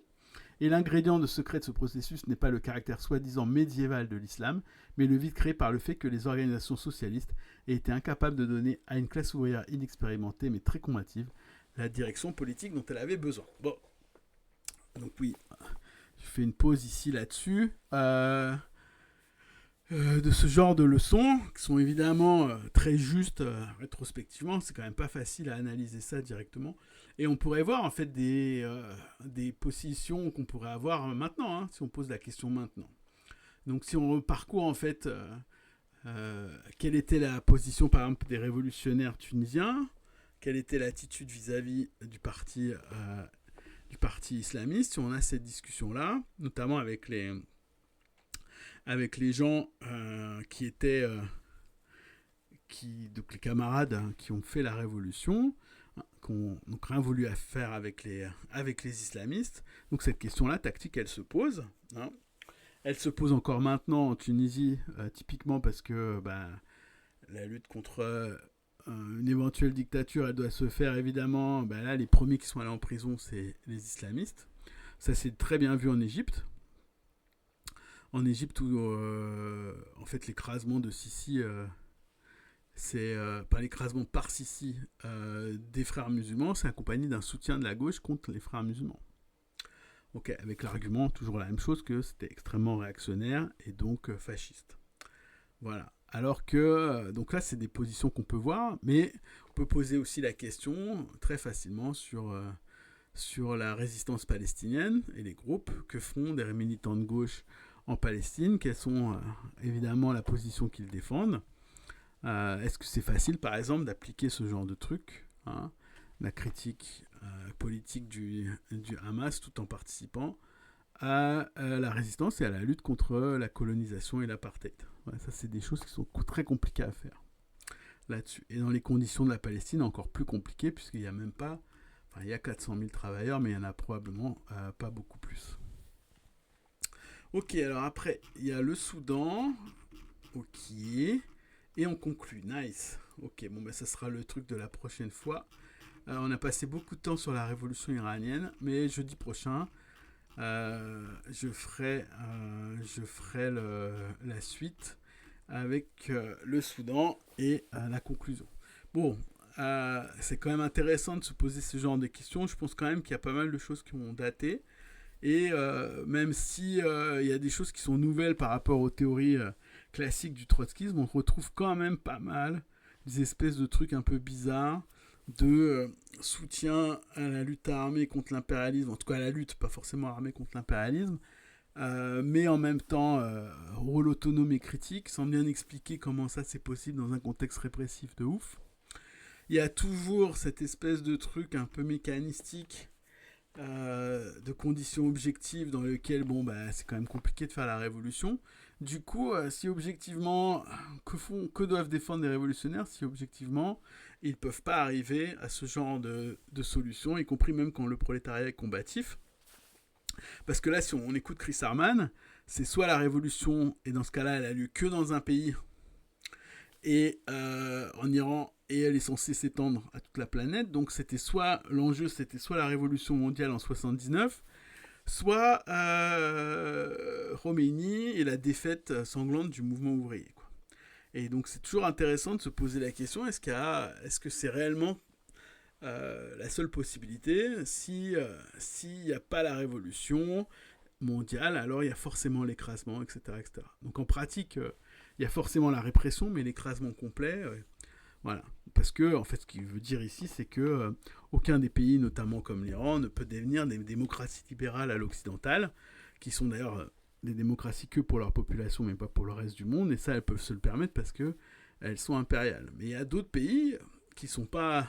Et l'ingrédient de secret de ce processus n'est pas le caractère soi-disant médiéval de l'islam, mais le vide créé par le fait que les organisations socialistes aient été incapables de donner à une classe ouvrière inexpérimentée mais très combative la direction politique dont elle avait besoin. Bon, donc oui, je fais une pause ici là-dessus. De ce genre de leçons, qui sont évidemment très justes rétrospectivement, c'est quand même pas facile à analyser ça directement. Et on pourrait voir en fait des positions qu'on pourrait avoir maintenant, si on pose la question maintenant. Donc si on parcourt en fait quelle était la position par exemple des révolutionnaires tunisiens, quelle était l'attitude vis-à-vis du parti islamiste, si on a cette discussion-là, notamment avec les gens qui étaient donc les camarades qui ont fait la révolution, qui n'ont rien voulu faire avec les islamistes. Donc cette question-là, tactique, elle se pose. Elle se pose encore maintenant en Tunisie, typiquement parce que la lutte contre une éventuelle dictature, elle doit se faire évidemment. Là, les premiers qui sont allés en prison, c'est les islamistes. Ça s'est très bien vu en Égypte. En Égypte, où en fait l'écrasement de Sisi, c'est pas l'écrasement par Sisi des frères musulmans, c'est accompagné d'un soutien de la gauche contre les frères musulmans. Ok, avec l'argument toujours la même chose que c'était extrêmement réactionnaire et donc fasciste. Voilà. Alors que, donc là, c'est des positions qu'on peut voir, mais on peut poser aussi la question très facilement sur la résistance palestinienne et les groupes que font des militants de gauche en Palestine, quelles sont évidemment la position qu'ils défendent. Est-ce que c'est facile, par exemple, d'appliquer ce genre de truc, hein, la critique politique du Hamas, tout en participant à la résistance et à la lutte contre la colonisation et l'apartheid. Ouais, ça, c'est des choses qui sont très compliquées à faire là-dessus. Et dans les conditions de la Palestine, encore plus compliquées, puisqu'il n'y a même pas... Enfin, il y a 400 000 travailleurs, mais il y en a probablement pas beaucoup plus. Ok, alors après, il y a le Soudan. Ok. Et on conclut. Nice. Ok, bon, ben ça sera le truc de la prochaine fois. On a passé beaucoup de temps sur la révolution iranienne, mais jeudi prochain, je ferai la suite avec le Soudan et la conclusion. Bon, c'est quand même intéressant de se poser ce genre de questions. Je pense quand même qu'il y a pas mal de choses qui ont daté. Et même si il y a des choses qui sont nouvelles par rapport aux théories classiques du trotskisme, on retrouve quand même pas mal des espèces de trucs un peu bizarres de soutien à la lutte armée contre l'impérialisme, en tout cas à la lutte, pas forcément armée contre l'impérialisme, mais en même temps rôle autonome et critique, sans bien expliquer comment ça c'est possible dans un contexte répressif de ouf. Il y a toujours cette espèce de truc un peu mécanistique de conditions objectives dans lesquelles bon, bah, c'est quand même compliqué de faire la révolution. Du coup, si objectivement, que doivent défendre les révolutionnaires si objectivement ils ne peuvent pas arriver à ce genre de solution, y compris même quand le prolétariat est combatif. Parce que là, si on écoute Chris Harman, c'est soit la révolution, et dans ce cas-là, elle a lieu que dans un pays, et en Iran, et elle est censée s'étendre à toute la planète. Donc l'enjeu c'était soit la révolution mondiale en 79, soit Khomeini et la défaite sanglante du mouvement ouvrier, quoi. Et donc c'est toujours intéressant de se poser la question, est-ce que c'est réellement la seule possibilité? S'il n'y a pas la révolution mondiale, alors il y a forcément l'écrasement, etc., etc. Donc en pratique, il y a forcément la répression, mais l'écrasement complet, voilà. Parce que, en fait, ce qu'il veut dire ici, c'est que aucun des pays, notamment comme l'Iran, ne peut devenir des démocraties libérales à l'occidental, qui sont d'ailleurs des démocraties que pour leur population, mais pas pour le reste du monde. Et ça, elles peuvent se le permettre parce que elles sont impériales. Mais il y a d'autres pays qui sont pas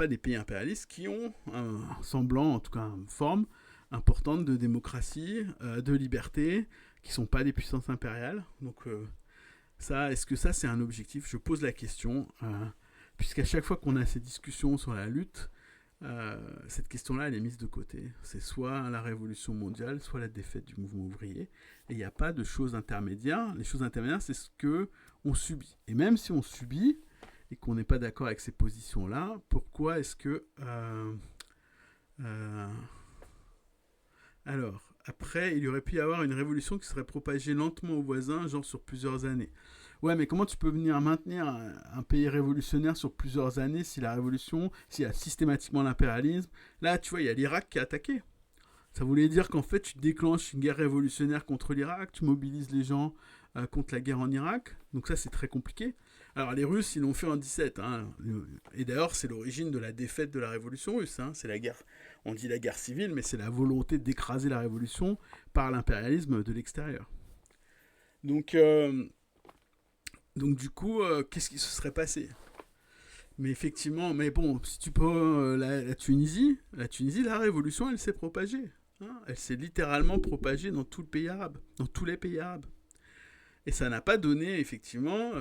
des pays impérialistes, qui ont un semblant, en tout cas une forme importante de démocratie, de liberté, qui sont pas des puissances impériales. Donc est-ce que ça c'est un objectif? Je pose la question, puisqu'à chaque fois qu'on a ces discussions sur la lutte, cette question-là elle est mise de côté. C'est soit la révolution mondiale, soit la défaite du mouvement ouvrier. Et il n'y a pas de choses intermédiaires. Les choses intermédiaires, c'est ce qu'on subit. Et même si on subit et qu'on n'est pas d'accord avec ces positions-là, pourquoi est-ce que... alors, après, il y aurait pu y avoir une révolution qui serait propagée lentement aux voisins, genre sur plusieurs années. Ouais, mais comment tu peux venir maintenir un pays révolutionnaire sur plusieurs années s'il y a systématiquement l'impérialisme? Là, tu vois, il y a l'Irak qui a attaqué. Ça voulait dire qu'en fait, tu déclenches une guerre révolutionnaire contre l'Irak, tu mobilises les gens contre la guerre en Irak. Donc ça, c'est très compliqué. Alors les Russes, ils l'ont fait en 17. Hein. Et d'ailleurs, c'est l'origine de la défaite de la révolution russe. Hein. C'est la guerre, on dit la guerre civile, mais c'est la volonté d'écraser la révolution par l'impérialisme de l'extérieur. Donc du coup, qu'est-ce qui se serait passé? Mais effectivement, mais bon, si tu peux, la Tunisie, la révolution, elle s'est propagée. Hein. Elle s'est littéralement propagée dans tout le pays arabe, dans tous les pays arabes. Et ça n'a pas donné, effectivement,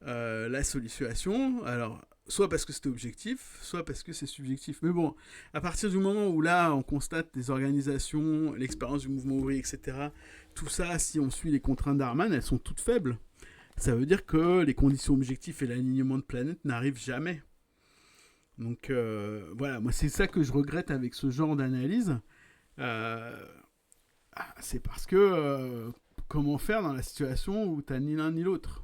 la solution. Alors, soit parce que c'était objectif, soit parce que c'est subjectif. Mais bon, à partir du moment où là, on constate des organisations, l'expérience du mouvement ouvrier, etc., tout ça, si on suit les contraintes d'Arman, elles sont toutes faibles. Ça veut dire que les conditions objectives et l'alignement de planète n'arrivent jamais. Donc voilà, moi c'est ça que je regrette avec ce genre d'analyse. C'est parce que comment faire dans la situation où t'as ni l'un ni l'autre?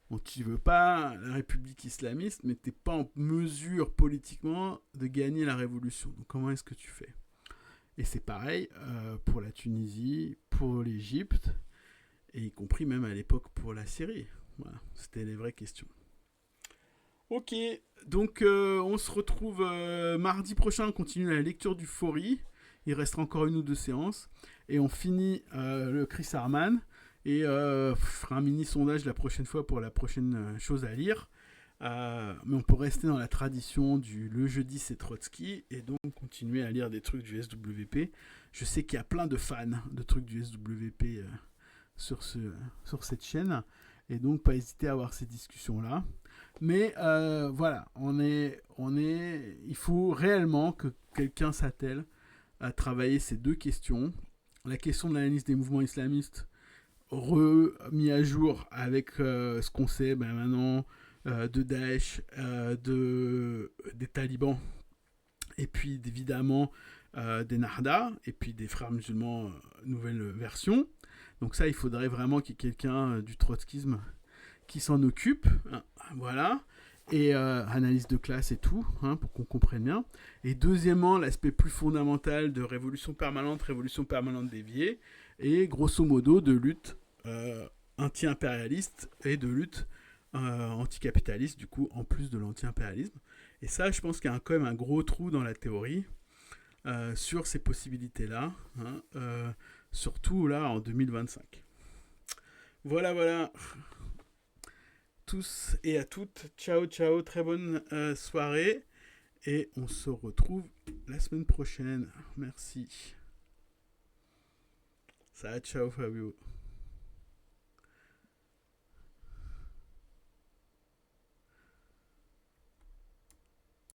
Bon, tu veux pas la République islamiste, mais t'es pas en mesure politiquement de gagner la révolution. Donc comment est-ce que tu fais? Et c'est pareil pour la Tunisie, pour l'Égypte. et y compris même à l'époque pour la Syrie. Voilà, c'était les vraies questions. Ok, donc on se retrouve mardi prochain, on continue la lecture du Fori. Il restera encore une ou deux séances. Et on finit le Chris Harman. Et fera un mini sondage la prochaine fois pour la prochaine chose à lire. Mais on peut rester dans la tradition du le jeudi c'est Trotsky et donc continuer à lire des trucs du SWP. Je sais qu'il y a plein de fans de trucs du SWP sur cette chaîne et donc pas hésiter à avoir ces discussions là. Mais voilà, il faut réellement que quelqu'un s'attelle à travailler ces deux questions. La question de l'analyse des mouvements islamistes remis à jour avec ce qu'on sait maintenant de Daesh, des talibans, et puis évidemment des Narda, et puis des frères musulmans nouvelle version. Donc ça, il faudrait vraiment qu'il y ait quelqu'un du trotskisme qui s'en occupe. Voilà. Et analyse de classe et tout, pour qu'on comprenne bien. Et deuxièmement, l'aspect plus fondamental de révolution permanente déviée, et grosso modo de lutte anti-impérialiste et de lutte anticapitaliste, du coup, en plus de l'anti-impérialisme. Et ça, je pense qu'il y a quand même un gros trou dans la théorie sur ces possibilités-là, surtout là en 2025. Voilà. Tous et à toutes, ciao, très bonne soirée, et on se retrouve la semaine prochaine. Merci. Ça, ciao Fabio.